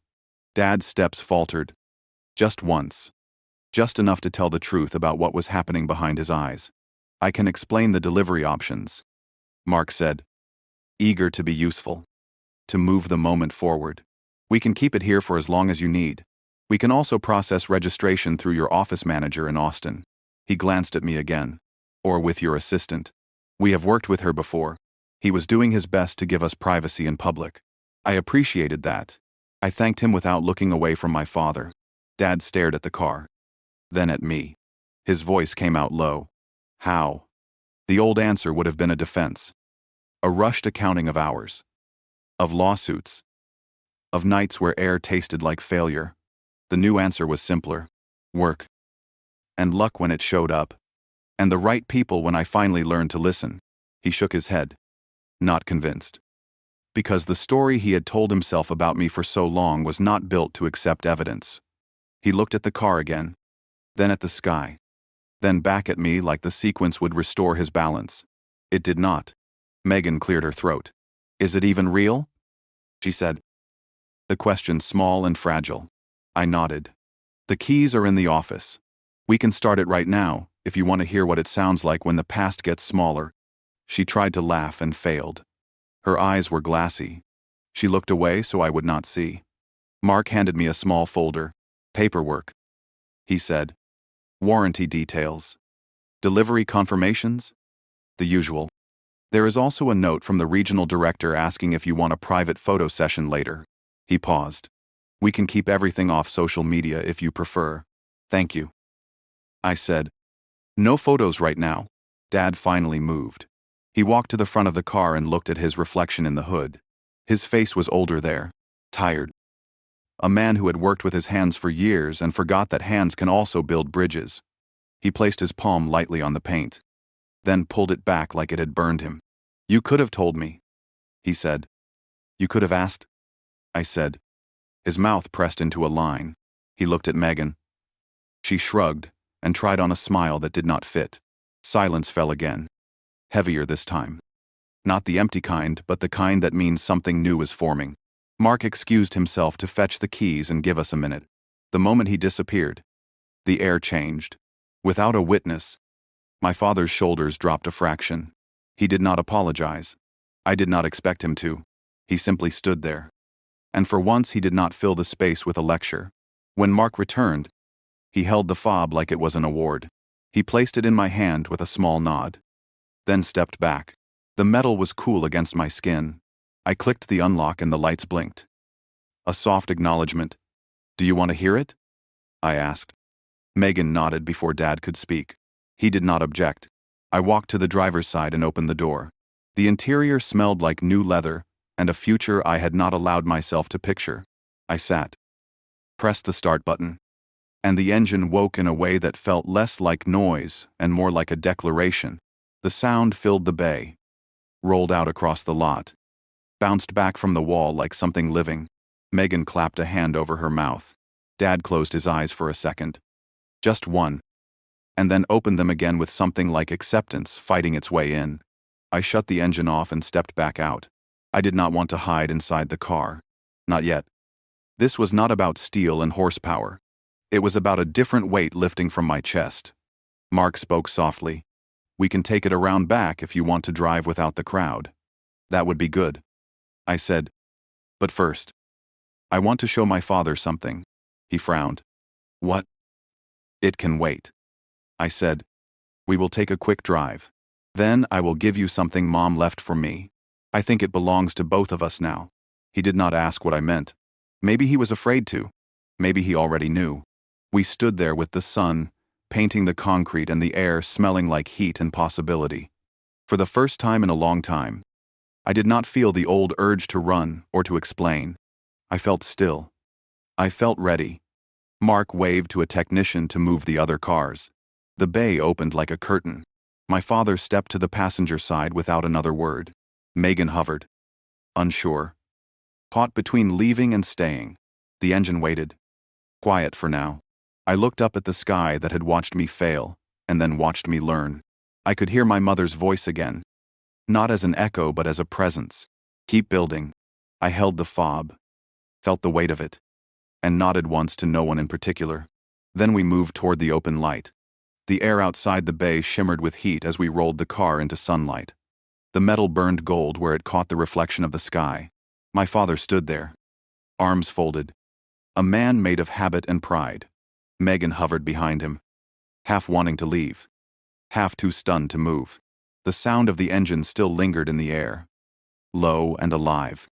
Dad's steps faltered. Just once. Just enough to tell the truth about what was happening behind his eyes. I can explain the delivery options. Mark said. Eager to be useful. To move the moment forward. We can keep it here for as long as you need. We can also process registration through your office manager in Austin. He glanced at me again. Or with your assistant. We have worked with her before. He was doing his best to give us privacy in public. I appreciated that. I thanked him without looking away from my father. Dad stared at the car. Then at me. His voice came out low. How? The old answer would have been a defense. A rushed accounting of hours. Of lawsuits. Of nights where air tasted like failure. The new answer was simpler. Work. And luck when it showed up. And the right people when I finally learned to listen. He shook his head. Not convinced. Because the story he had told himself about me for so long was not built to accept evidence. He looked at the car again. Then at the sky. Then back at me like the sequence would restore his balance. It did not. Megan cleared her throat. Is it even real? She said. The question small and fragile. I nodded. The keys are in the office. We can start it right now, if you want to hear what it sounds like when the past gets smaller. She tried to laugh and failed. Her eyes were glassy. She looked away so I would not see. Mark handed me a small folder. Paperwork. He said. Warranty details. Delivery confirmations? The usual. There is also a note from the regional director asking if you want a private photo session later. He paused. We can keep everything off social media if you prefer. Thank you. I said. No photos right now. Dad finally moved. He walked to the front of the car and looked at his reflection in the hood. His face was older there. Tired. A man who had worked with his hands for years and forgot that hands can also build bridges. He placed his palm lightly on the paint. Then pulled it back like it had burned him. You could have told me. He said. You could have asked. I said. His mouth pressed into a line. He looked at Megan. She shrugged and tried on a smile that did not fit. Silence fell again. Heavier this time. Not the empty kind, but the kind that means something new is forming. Mark excused himself to fetch the keys and give us a minute. The moment he disappeared, the air changed. Without a witness, my father's shoulders dropped a fraction. He did not apologize. I did not expect him to. He simply stood there. And for once he did not fill the space with a lecture. When Mark returned, he held the fob like it was an award. He placed it in my hand with a small nod, then stepped back. The metal was cool against my skin. I clicked the unlock and the lights blinked. A soft acknowledgement. "Do you want to hear it?" I asked. Megan nodded before Dad could speak. He did not object. I walked to the driver's side and opened the door. The interior smelled like new leather and a future I had not allowed myself to picture. I sat, pressed the start button, and the engine woke in a way that felt less like noise and more like a declaration. The sound filled the bay, rolled out across the lot, bounced back from the wall like something living. Megan clapped a hand over her mouth. Dad closed his eyes for a second. Just one. And then opened them again with something like acceptance fighting its way in. I shut the engine off and stepped back out. I did not want to hide inside the car. Not yet. This was not about steel and horsepower. It was about a different weight lifting from my chest. Mark spoke softly. "We can take it around back if you want to drive without the crowd." "That would be good," I said. "But first, I want to show my father something." He frowned. "What?" "It can wait," I said. "We will take a quick drive. Then I will give you something Mom left for me. I think it belongs to both of us now." He did not ask what I meant. Maybe he was afraid to. Maybe he already knew. We stood there with the sun painting the concrete and the air smelling like heat and possibility. For the first time in a long time, I did not feel the old urge to run or to explain. I felt still. I felt ready. Mark waved to a technician to move the other cars. The bay opened like a curtain. My father stepped to the passenger side without another word. Megan hovered, unsure, caught between leaving and staying. The engine waited, quiet for now. I looked up at the sky that had watched me fail, and then watched me learn. I could hear my mother's voice again, not as an echo but as a presence. "Keep building." I held the fob, felt the weight of it, and nodded once to no one in particular. Then we moved toward the open light. The air outside the bay shimmered with heat as we rolled the car into sunlight. The metal burned gold where it caught the reflection of the sky. My father stood there, arms folded, a man made of habit and pride. Megan hovered behind him, half wanting to leave, half too stunned to move. The sound of the engine still lingered in the air, low and alive,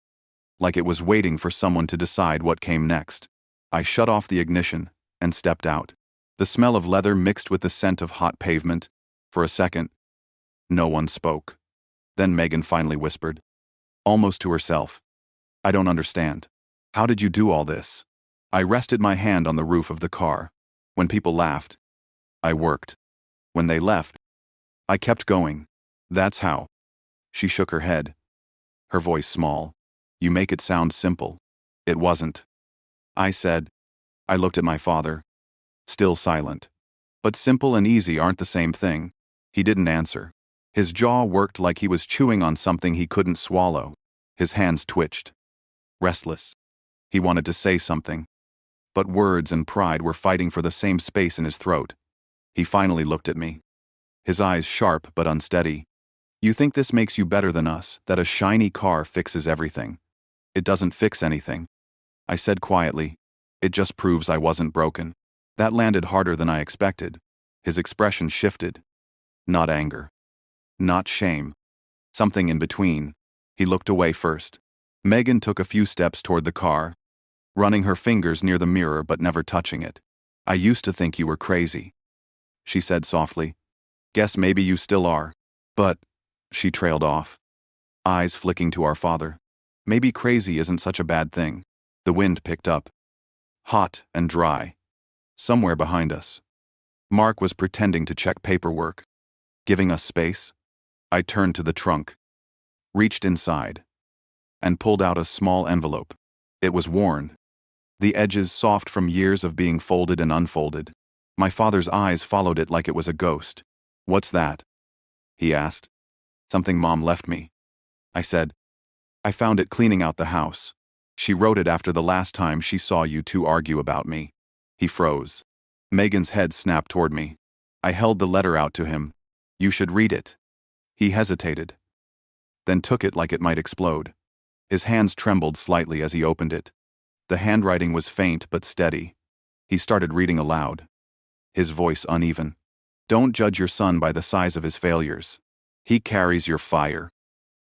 like it was waiting for someone to decide what came next. I shut off the ignition and stepped out. The smell of leather mixed with the scent of hot pavement. For a second, no one spoke. Then Megan finally whispered, almost to herself, "I don't understand. How did you do all this?" I rested my hand on the roof of the car. When people laughed, I worked. When they left, I kept going. That's how. She shook her head, her voice small. "You make it sound simple." It wasn't. I said. I looked at my father, still silent. "But simple and easy aren't the same thing." He didn't answer. His jaw worked like he was chewing on something he couldn't swallow. His hands twitched, restless. He wanted to say something, but words and pride were fighting for the same space in his throat. He finally looked at me, his eyes sharp but unsteady. "You think this makes you better than us, that a shiny car fixes everything. It doesn't fix anything," I said quietly. "It just proves I wasn't broken." That landed harder than I expected. His expression shifted. Not anger. Not shame. Something in between. He looked away first. Megan took a few steps toward the car, running her fingers near the mirror but never touching it. "I used to think you were crazy," she said softly. "Guess maybe you still are. But," she trailed off, eyes flicking to our father, "maybe crazy isn't such a bad thing." The wind picked up, hot and dry, somewhere behind us. Mark was pretending to check paperwork, giving us space. I turned to the trunk, reached inside, and pulled out a small envelope. It was worn, the edges soft from years of being folded and unfolded. My father's eyes followed it like it was a ghost. "What's that?" he asked. "Something Mom left me," I said. "I found it cleaning out the house. She wrote it after the last time she saw you two argue about me." He froze. Megan's head snapped toward me. I held the letter out to him. "You should read it." He hesitated, then took it like it might explode. His hands trembled slightly as he opened it. The handwriting was faint but steady. He started reading aloud, his voice uneven. Don't judge your son by the size of his failures. He carries your fire.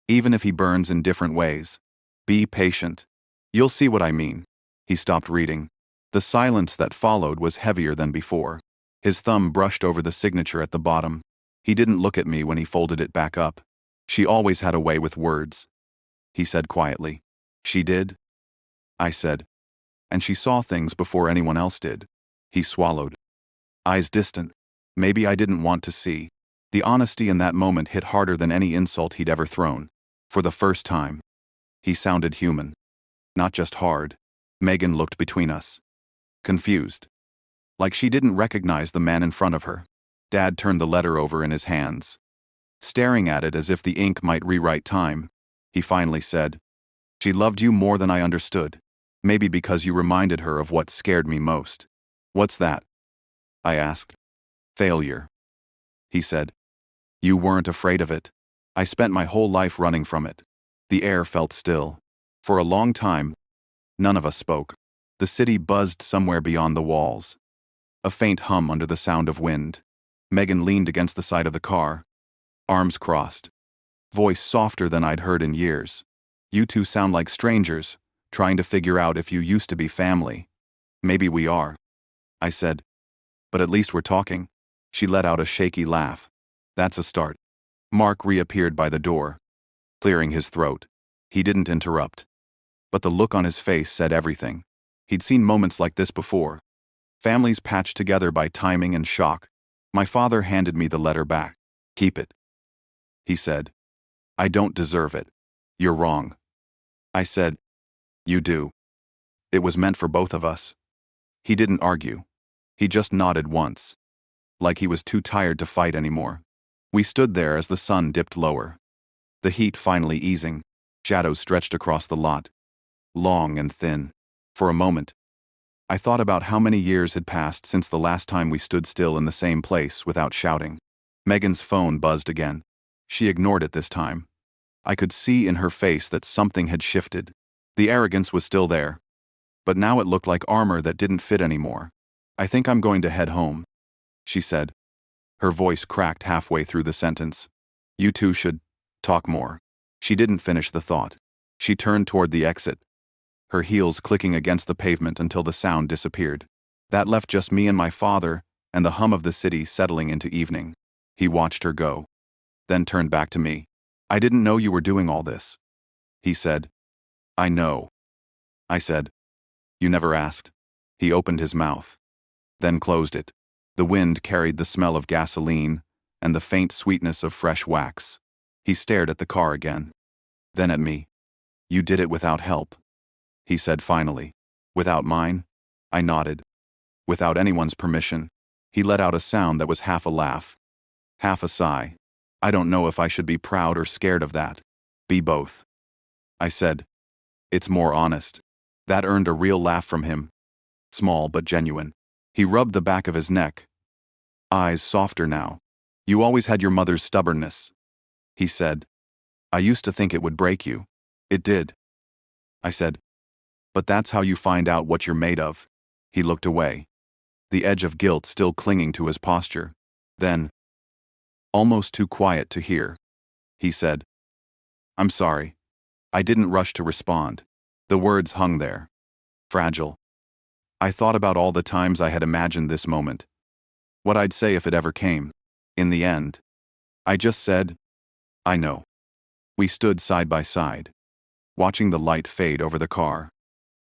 Even if he burns in different ways. Be patient. You'll see what I mean. He stopped reading. The silence that followed was heavier than before. His thumb brushed over the signature at the bottom. He didn't look at me when he folded it back up. She always had a way with words. He said quietly. She did? I said. And she saw things before anyone else did. He swallowed. Eyes distant. Maybe I didn't want to see. The honesty in that moment hit harder than any insult he'd ever thrown. For the first time. He sounded human. Not just hard. Megan looked between us. Confused. Like she didn't recognize the man in front of her. Dad turned the letter over in his hands. Staring at it as if the ink might rewrite time, he finally said, She loved you more than I understood. Maybe because you reminded her of what scared me most. What's that? I asked. Failure. He said. You weren't afraid of it. I spent my whole life running from it. The air felt still. For a long time, none of us spoke. The city buzzed somewhere beyond the walls. A faint hum under the sound of wind. Megan leaned against the side of the car. Arms crossed. Voice softer than I'd heard in years. You two sound like strangers, trying to figure out if you used to be family. Maybe we are. I said. But at least we're talking. She let out a shaky laugh. That's a start. Mark reappeared by the door, clearing his throat. He didn't interrupt. But the look on his face said everything. He'd seen moments like this before. Families patched together by timing and shock. My father handed me the letter back. Keep it. He said. I don't deserve it. You're wrong. I said. You do. It was meant for both of us. He didn't argue. He just nodded once. Like he was too tired to fight anymore. We stood there as the sun dipped lower. The heat finally easing. Shadows stretched across the lot. Long and thin. For a moment, I thought about how many years had passed since the last time we stood still in the same place without shouting. Megan's phone buzzed again. She ignored it this time. I could see in her face that something had shifted. The arrogance was still there. But now it looked like armor that didn't fit anymore. I think I'm going to head home, she said. Her voice cracked halfway through the sentence. You two should talk more. She didn't finish the thought. She turned toward the exit, her heels clicking against the pavement until the sound disappeared. That left just me and my father, and the hum of the city settling into evening. He watched her go, then turned back to me. I didn't know you were doing all this. He said. I know. I said. You never asked. He opened his mouth, then closed it. The wind carried the smell of gasoline and the faint sweetness of fresh wax. He stared at the car again, then at me. You did it without help, he said finally. Without mine? I nodded. Without anyone's permission. He let out a sound that was half a laugh, half a sigh. I don't know if I should be proud or scared of that. Be both. I said. It's more honest. That earned a real laugh from him. Small but genuine. He rubbed the back of his neck. Eyes softer now. You always had your mother's stubbornness, he said. I used to think it would break you. It did. I said. But that's how you find out what you're made of. He looked away, the edge of guilt still clinging to his posture. Then, almost too quiet to hear, he said. I'm sorry. I didn't rush to respond. The words hung there, fragile. I thought about all the times I had imagined this moment. What I'd say if it ever came. In the end, I just said, I know. We stood side by side, watching the light fade over the car.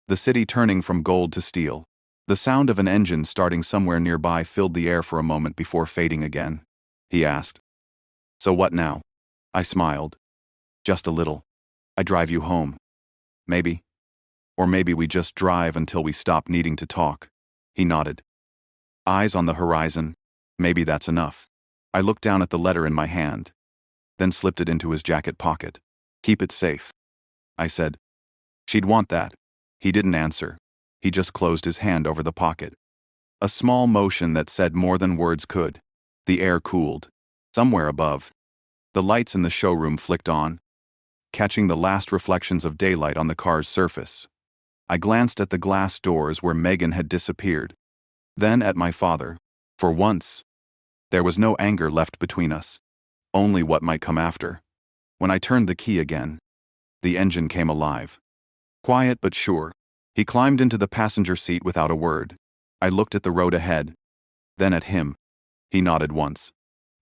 The city turning from gold to steel. The sound of an engine starting somewhere nearby filled the air for a moment before fading again. He asked. So what now? I smiled. Just a little. I drive you home. Maybe. Or maybe we just drive until we stop needing to talk. He nodded. Eyes on the horizon. Maybe that's enough. I looked down at the letter in my hand, then slipped it into his jacket pocket. Keep it safe, I said. She'd want that. He didn't answer. He just closed his hand over the pocket. A small motion that said more than words could. The air cooled. Somewhere above, the lights in the showroom flicked on, catching the last reflections of daylight on the car's surface. I glanced at the glass doors where Megan had disappeared. Then at my father. For once, there was no anger left between us. Only what might come after. When I turned the key again, the engine came alive. Quiet but sure. He climbed into the passenger seat without a word. I looked at the road ahead, then at him. He nodded once.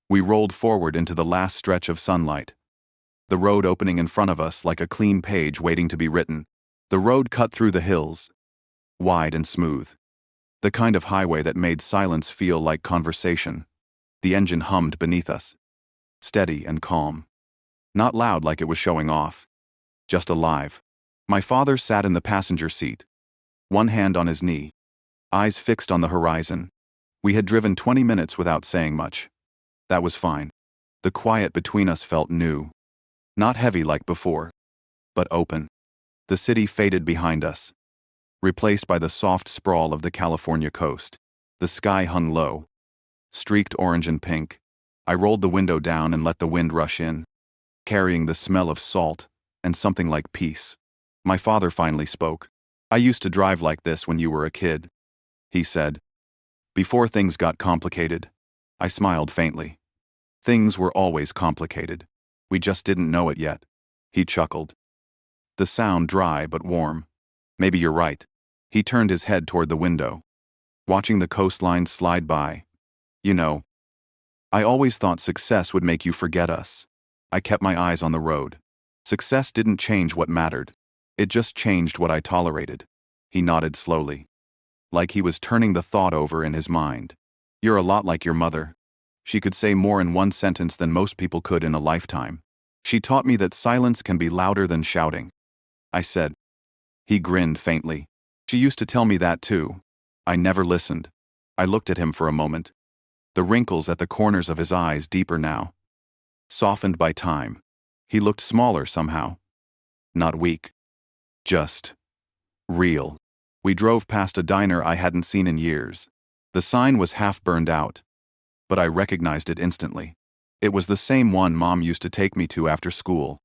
We rolled forward into the last stretch of sunlight. The road opening in front of us like a clean page waiting to be written. The road cut through the hills, wide and smooth. The kind of highway that made silence feel like conversation. The engine hummed beneath us. Steady and calm. Not loud like it was showing off. Just alive. My father sat in the passenger seat, one hand on his knee, eyes fixed on the horizon. We had driven 20 minutes without saying much. That was fine. The quiet between us felt new. Not heavy like before, but open. The city faded behind us, replaced by the soft sprawl of the California coast. The sky hung low, streaked orange and pink. I rolled the window down and let the wind rush in, carrying the smell of salt and something like peace. My father finally spoke. "I used to drive like this when you were a kid," he said. "Before things got complicated." I smiled faintly. Things were always complicated. We just didn't know it yet. He chuckled. The sound dry but warm. "Maybe you're right." He turned his head toward the window, watching the coastline slide by. "You know, I always thought success would make you forget us." I kept my eyes on the road. Success didn't change what mattered. It just changed what I tolerated. He nodded slowly, like he was turning the thought over in his mind. "You're a lot like your mother." She could say more in one sentence than most people could in a lifetime. "She taught me that silence can be louder than shouting," I said. He grinned faintly. "She used to tell me that too." I never listened. I looked at him for a moment. The wrinkles at the corners of his eyes deeper now, softened by time. He looked smaller somehow. Not weak. Just real. We drove past a diner I hadn't seen in years. The sign was half burned out, but I recognized it instantly. It was the same one Mom used to take me to after school,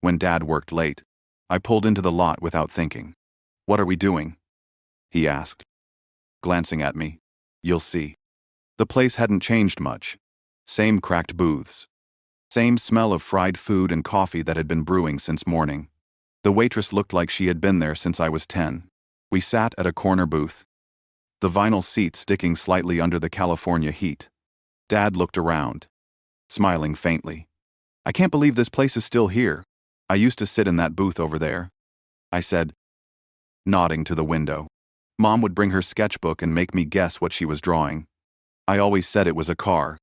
when Dad worked late. I pulled into the lot without thinking. "What are we doing?" he asked, glancing at me. "You'll see." The place hadn't changed much. Same cracked booths. Same smell of fried food and coffee that had been brewing since morning. The waitress looked like she had been there since I was 10. We sat at a corner booth, the vinyl seat sticking slightly under the California heat. Dad looked around, smiling faintly. "I can't believe this place is still here. I used to sit in that booth over there," I said, nodding to the window. "Mom would bring her sketchbook and make me guess what she was drawing. I always said it was a car,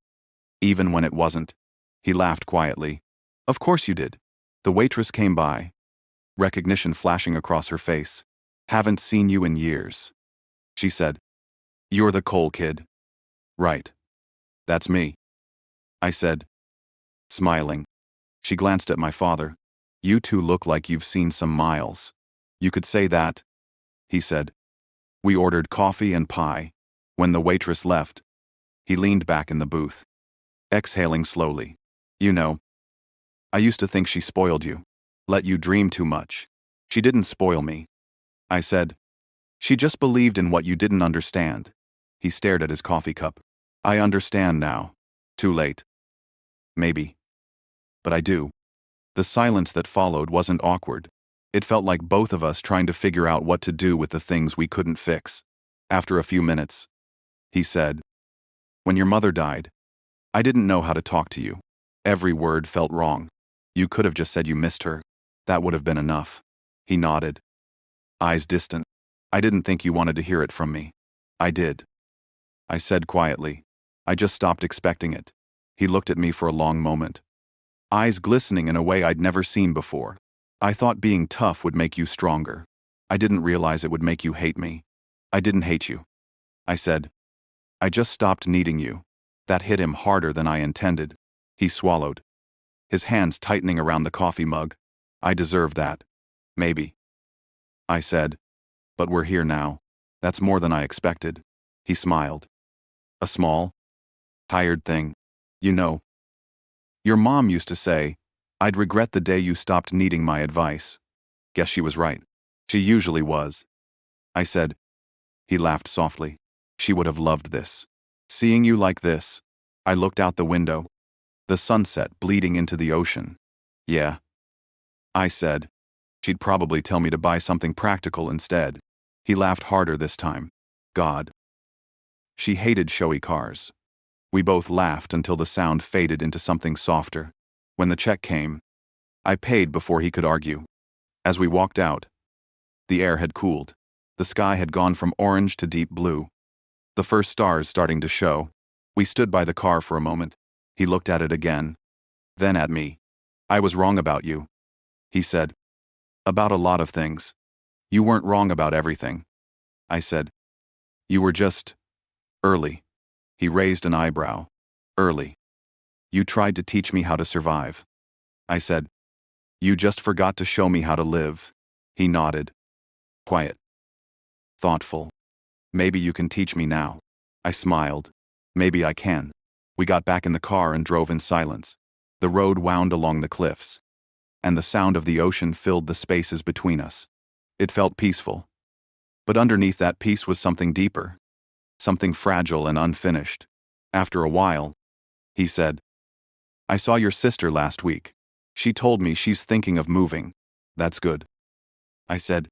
even when it wasn't." He laughed quietly. "Of course you did." The waitress came by, recognition flashing across her face. "Haven't seen you in years," she said. "You're the Cole kid." "Right. That's me," I said, smiling. She glanced at my father. "You two look like you've seen some miles." "You could say that," he said. We ordered coffee and pie. When the waitress left, he leaned back in the booth, exhaling slowly. "You know, I used to think she spoiled you, let you dream too much." "She didn't spoil me," I said. "She just believed in what you didn't understand." He stared at his coffee cup. "I understand now. Too late. Maybe. But I do." The silence that followed wasn't awkward. It felt like both of us trying to figure out what to do with the things we couldn't fix. After a few minutes, he said, "When your mother died, I didn't know how to talk to you. Every word felt wrong. You could have just said you missed her. That would have been enough." He nodded, eyes distant. "I didn't think you wanted to hear it from me." "I did," I said quietly. "I just stopped expecting it." He looked at me for a long moment, eyes glistening in a way I'd never seen before. "I thought being tough would make you stronger. I didn't realize it would make you hate me." "I didn't hate you," I said. "I just stopped needing you." That hit him harder than I intended. He swallowed, his hands tightening around the coffee mug. "I deserve that. Maybe," I said. "But we're here now. That's more than I expected." He smiled. "A small, tired thing. You know, your mom used to say, I'd regret the day you stopped needing my advice." Guess she was right. She usually was, I said. He laughed softly. She would have loved this. Seeing you like this. I looked out the window. The sunset bleeding into the ocean. Yeah. I said. She'd probably tell me to buy something practical instead. He laughed harder this time. God. She hated showy cars. We both laughed until the sound faded into something softer. When the check came, I paid before he could argue. As we walked out, the air had cooled. The sky had gone from orange to deep blue. The first stars starting to show. We stood by the car for a moment. He looked at it again. Then at me. I was wrong about you. He said. About a lot of things. You weren't wrong about everything. I said. You were just early. He raised an eyebrow. Early. You tried to teach me how to survive. I said. You just forgot to show me how to live. He nodded. Quiet. Thoughtful. Maybe you can teach me now. I smiled. Maybe I can. We got back in the car and drove in silence. The road wound along the cliffs, and the sound of the ocean filled the spaces between us. It felt peaceful. But underneath that peace was something deeper, something fragile and unfinished. After a while, he said, I saw your sister last week. She told me she's thinking of moving. That's good. I said,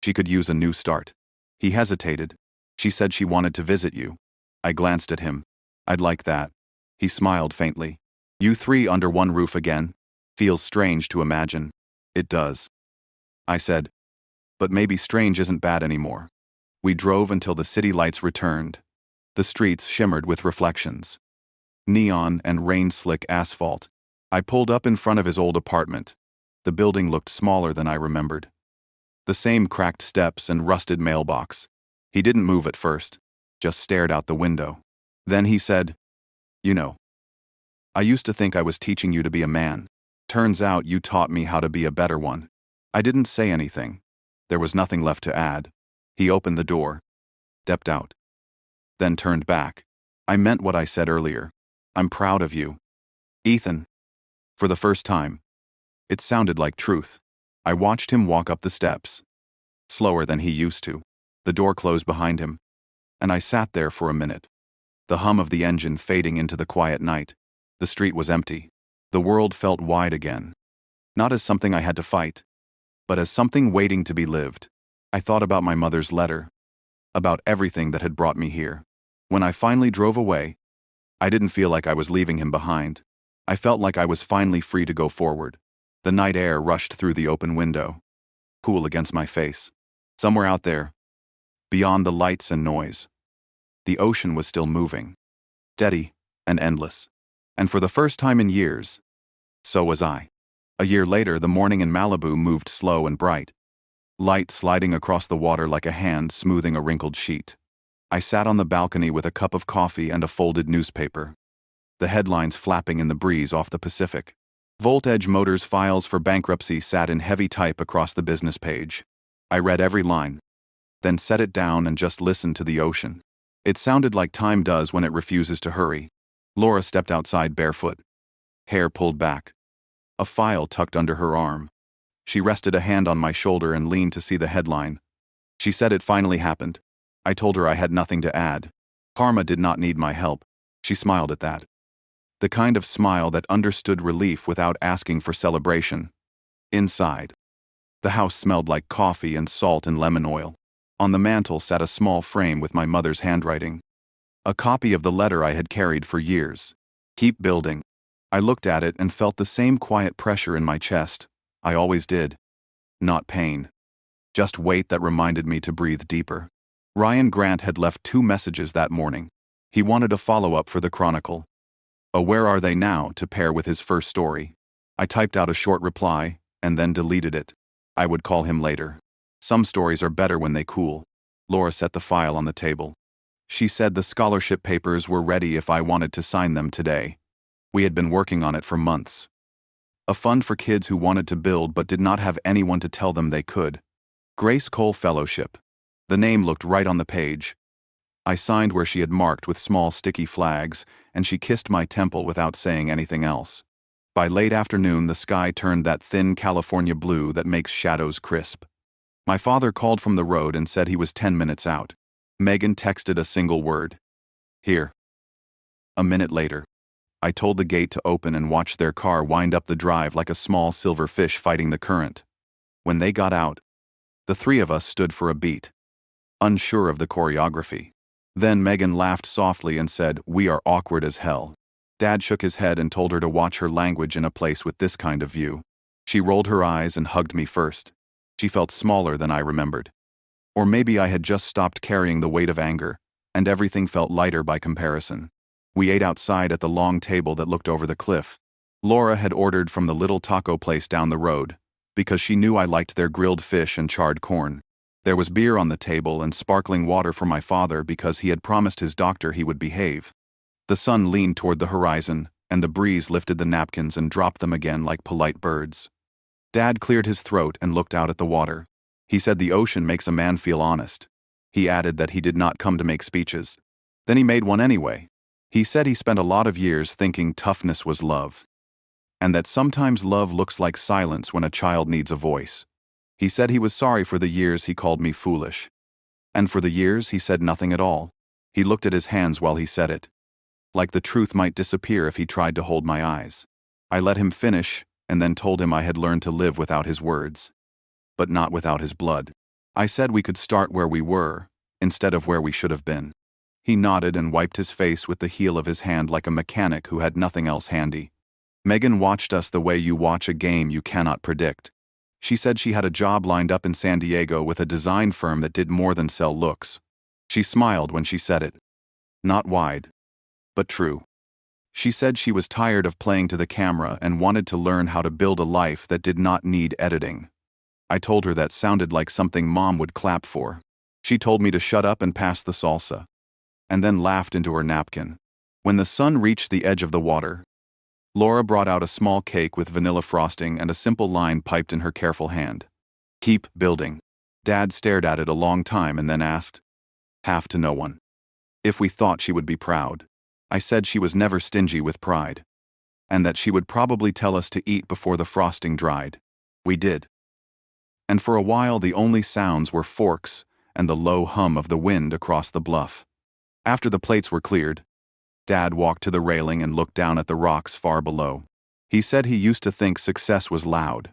she could use a new start. He hesitated. She said she wanted to visit you. I glanced at him. I'd like that. He smiled faintly. You three under one roof again? Feels strange to imagine. It does. I said, but maybe strange isn't bad anymore. We drove until the city lights returned. The streets shimmered with reflections. Neon and rain-slick asphalt. I pulled up in front of his old apartment. The building looked smaller than I remembered. The same cracked steps and rusted mailbox. He didn't move at first, just stared out the window. Then he said, you know, I used to think I was teaching you to be a man. Turns out you taught me how to be a better one. I didn't say anything. There was nothing left to add. He opened the door, stepped out, then turned back. I meant what I said earlier. I'm proud of you. Ethan. For the first time. It sounded like truth. I watched him walk up the steps. Slower than he used to. The door closed behind him. And I sat there for a minute. The hum of the engine fading into the quiet night. The street was empty. The world felt wide again. Not as something I had to fight, but as something waiting to be lived. I thought about my mother's letter. About everything that had brought me here. When I finally drove away, I didn't feel like I was leaving him behind. I felt like I was finally free to go forward. The night air rushed through the open window, cool against my face. Somewhere out there, beyond the lights and noise, the ocean was still moving, steady and endless. And for the first time in years, so was I. A year later, the morning in Malibu moved slow and bright, light sliding across the water like a hand smoothing a wrinkled sheet. I sat on the balcony with a cup of coffee and a folded newspaper, the headlines flapping in the breeze off the Pacific. Voltage Motors files for bankruptcy sat in heavy type across the business page. I read every line, then set it down and just listened to the ocean. It sounded like time does when it refuses to hurry. Laura stepped outside barefoot, hair pulled back, a file tucked under her arm. She rested a hand on my shoulder and leaned to see the headline. She said it finally happened. I told her I had nothing to add. Karma did not need my help. She smiled at that. The kind of smile that understood relief without asking for celebration. Inside, the house smelled like coffee and salt and lemon oil. On the mantel sat a small frame with my mother's handwriting. A copy of the letter I had carried for years. Keep building. I looked at it and felt the same quiet pressure in my chest. I always did. Not pain. Just weight that reminded me to breathe deeper. Ryan Grant had left 2 messages that morning. He wanted a follow-up for the Chronicle. A "Where are they now?" to pair with his first story. I typed out a short reply, and then deleted it. I would call him later. Some stories are better when they cool. Laura set the file on the table. She said the scholarship papers were ready if I wanted to sign them today. We had been working on it for months. A fund for kids who wanted to build but did not have anyone to tell them they could. Grace Cole Fellowship. The name looked right on the page. I signed where she had marked with small sticky flags, and she kissed my temple without saying anything else. By late afternoon, the sky turned that thin California blue that makes shadows crisp. My father called from the road and said he was 10 minutes out. Megan texted a single word. Here. A minute later, I told the gate to open and watched their car wind up the drive like a small silver fish fighting the current. When they got out, the three of us stood for a beat, unsure of the choreography. Then Megan laughed softly and said, "We are awkward as hell." Dad shook his head and told her to watch her language in a place with this kind of view. She rolled her eyes and hugged me first. She felt smaller than I remembered. Or maybe I had just stopped carrying the weight of anger, and everything felt lighter by comparison. We ate outside at the long table that looked over the cliff. Laura had ordered from the little taco place down the road, because she knew I liked their grilled fish and charred corn. There was beer on the table and sparkling water for my father because he had promised his doctor he would behave. The sun leaned toward the horizon, and the breeze lifted the napkins and dropped them again like polite birds. Dad cleared his throat and looked out at the water. He said the ocean makes a man feel honest. He added that he did not come to make speeches. Then he made one anyway. He said he spent a lot of years thinking toughness was love, and that sometimes love looks like silence when a child needs a voice. He said he was sorry for the years he called me foolish. And for the years he said nothing at all. He looked at his hands while he said it, like the truth might disappear if he tried to hold my eyes. I let him finish, and then told him I had learned to live without his words, but not without his blood. I said we could start where we were, instead of where we should have been. He nodded and wiped his face with the heel of his hand like a mechanic who had nothing else handy. Megan watched us the way you watch a game you cannot predict. She said she had a job lined up in San Diego with a design firm that did more than sell looks. She smiled when she said it. Not wide, but true. She said she was tired of playing to the camera and wanted to learn how to build a life that did not need editing. I told her that sounded like something Mom would clap for. She told me to shut up and pass the salsa, and then laughed into her napkin. When the sun reached the edge of the water, Laura brought out a small cake with vanilla frosting and a simple line piped in her careful hand. "Keep building." Dad stared at it a long time and then asked, "Half to no one." If we thought she would be proud. I said she was never stingy with pride, and that she would probably tell us to eat before the frosting dried. We did. And for a while the only sounds were forks and the low hum of the wind across the bluff. After the plates were cleared, Dad walked to the railing and looked down at the rocks far below. He said he used to think success was loud.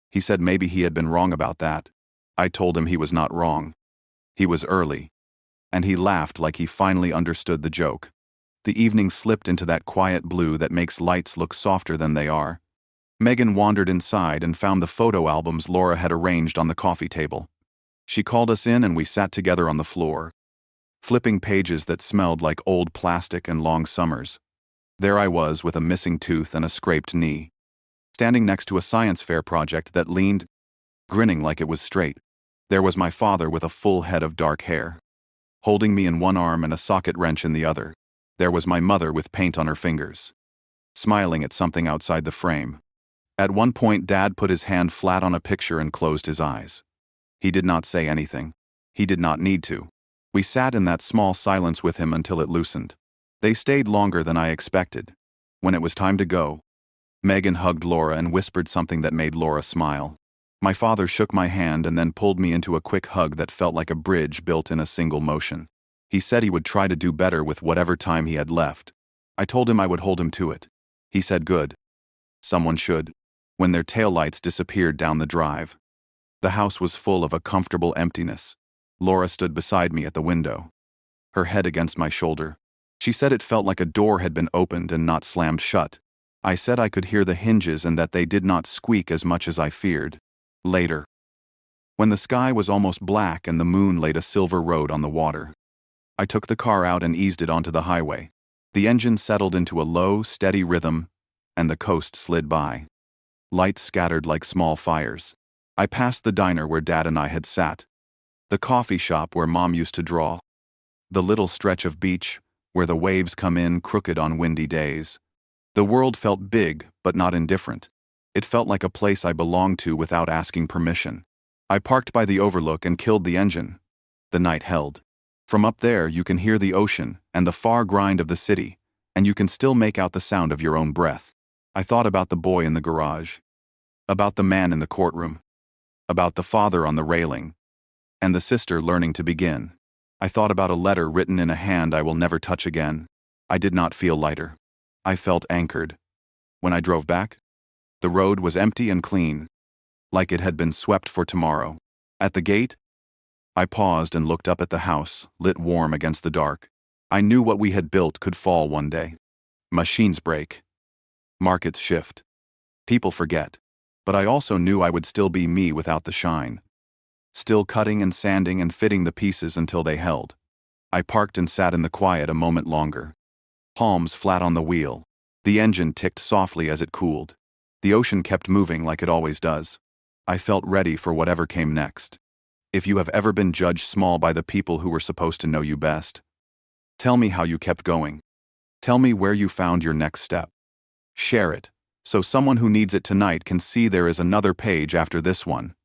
He said maybe he had been wrong about that. I told him he was not wrong. He was early. And he laughed like he finally understood the joke. The evening slipped into that quiet blue that makes lights look softer than they are. Megan wandered inside and found the photo albums Laura had arranged on the coffee table. She called us in and we sat together on the floor, flipping pages that smelled like old plastic and long summers. There I was with a missing tooth and a scraped knee, standing next to a science fair project that leaned, grinning like it was straight. There was my father with a full head of dark hair, holding me in one arm and a socket wrench in the other. There was my mother with paint on her fingers, smiling at something outside the frame. At one point, Dad put his hand flat on a picture and closed his eyes. He did not say anything. He did not need to. We sat in that small silence with him until it loosened. They stayed longer than I expected. When it was time to go, Megan hugged Laura and whispered something that made Laura smile. My father shook my hand and then pulled me into a quick hug that felt like a bridge built in a single motion. He said he would try to do better with whatever time he had left. I told him I would hold him to it. He said good. Someone should. When their taillights disappeared down the drive, the house was full of a comfortable emptiness. Laura stood beside me at the window, her head against my shoulder. She said it felt like a door had been opened and not slammed shut. I said I could hear the hinges and that they did not squeak as much as I feared. Later, when the sky was almost black and the moon laid a silver road on the water, I took the car out and eased it onto the highway. The engine settled into a low, steady rhythm, and the coast slid by. Lights scattered like small fires. I passed the diner where Dad and I had sat, the coffee shop where Mom used to draw, the little stretch of beach where the waves come in crooked on windy days. The world felt big, but not indifferent. It felt like a place I belonged to without asking permission. I parked by the overlook and killed the engine. The night held. From up there you can hear the ocean and the far grind of the city, and you can still make out the sound of your own breath. I thought about the boy in the garage, about the man in the courtroom, about the father on the railing, and the sister learning to begin. I thought about a letter written in a hand I will never touch again. I did not feel lighter. I felt anchored. When I drove back, the road was empty and clean, like it had been swept for tomorrow. At the gate, I paused and looked up at the house, lit warm against the dark. I knew what we had built could fall one day. Machines break. Markets shift. People forget. But I also knew I would still be me without the shine. Still cutting and sanding and fitting the pieces until they held. I parked and sat in the quiet a moment longer. Palms flat on the wheel. The engine ticked softly as it cooled. The ocean kept moving like it always does. I felt ready for whatever came next. If you have ever been judged small by the people who were supposed to know you best, tell me how you kept going. Tell me where you found your next step. Share it, so someone who needs it tonight can see there is another page after this one.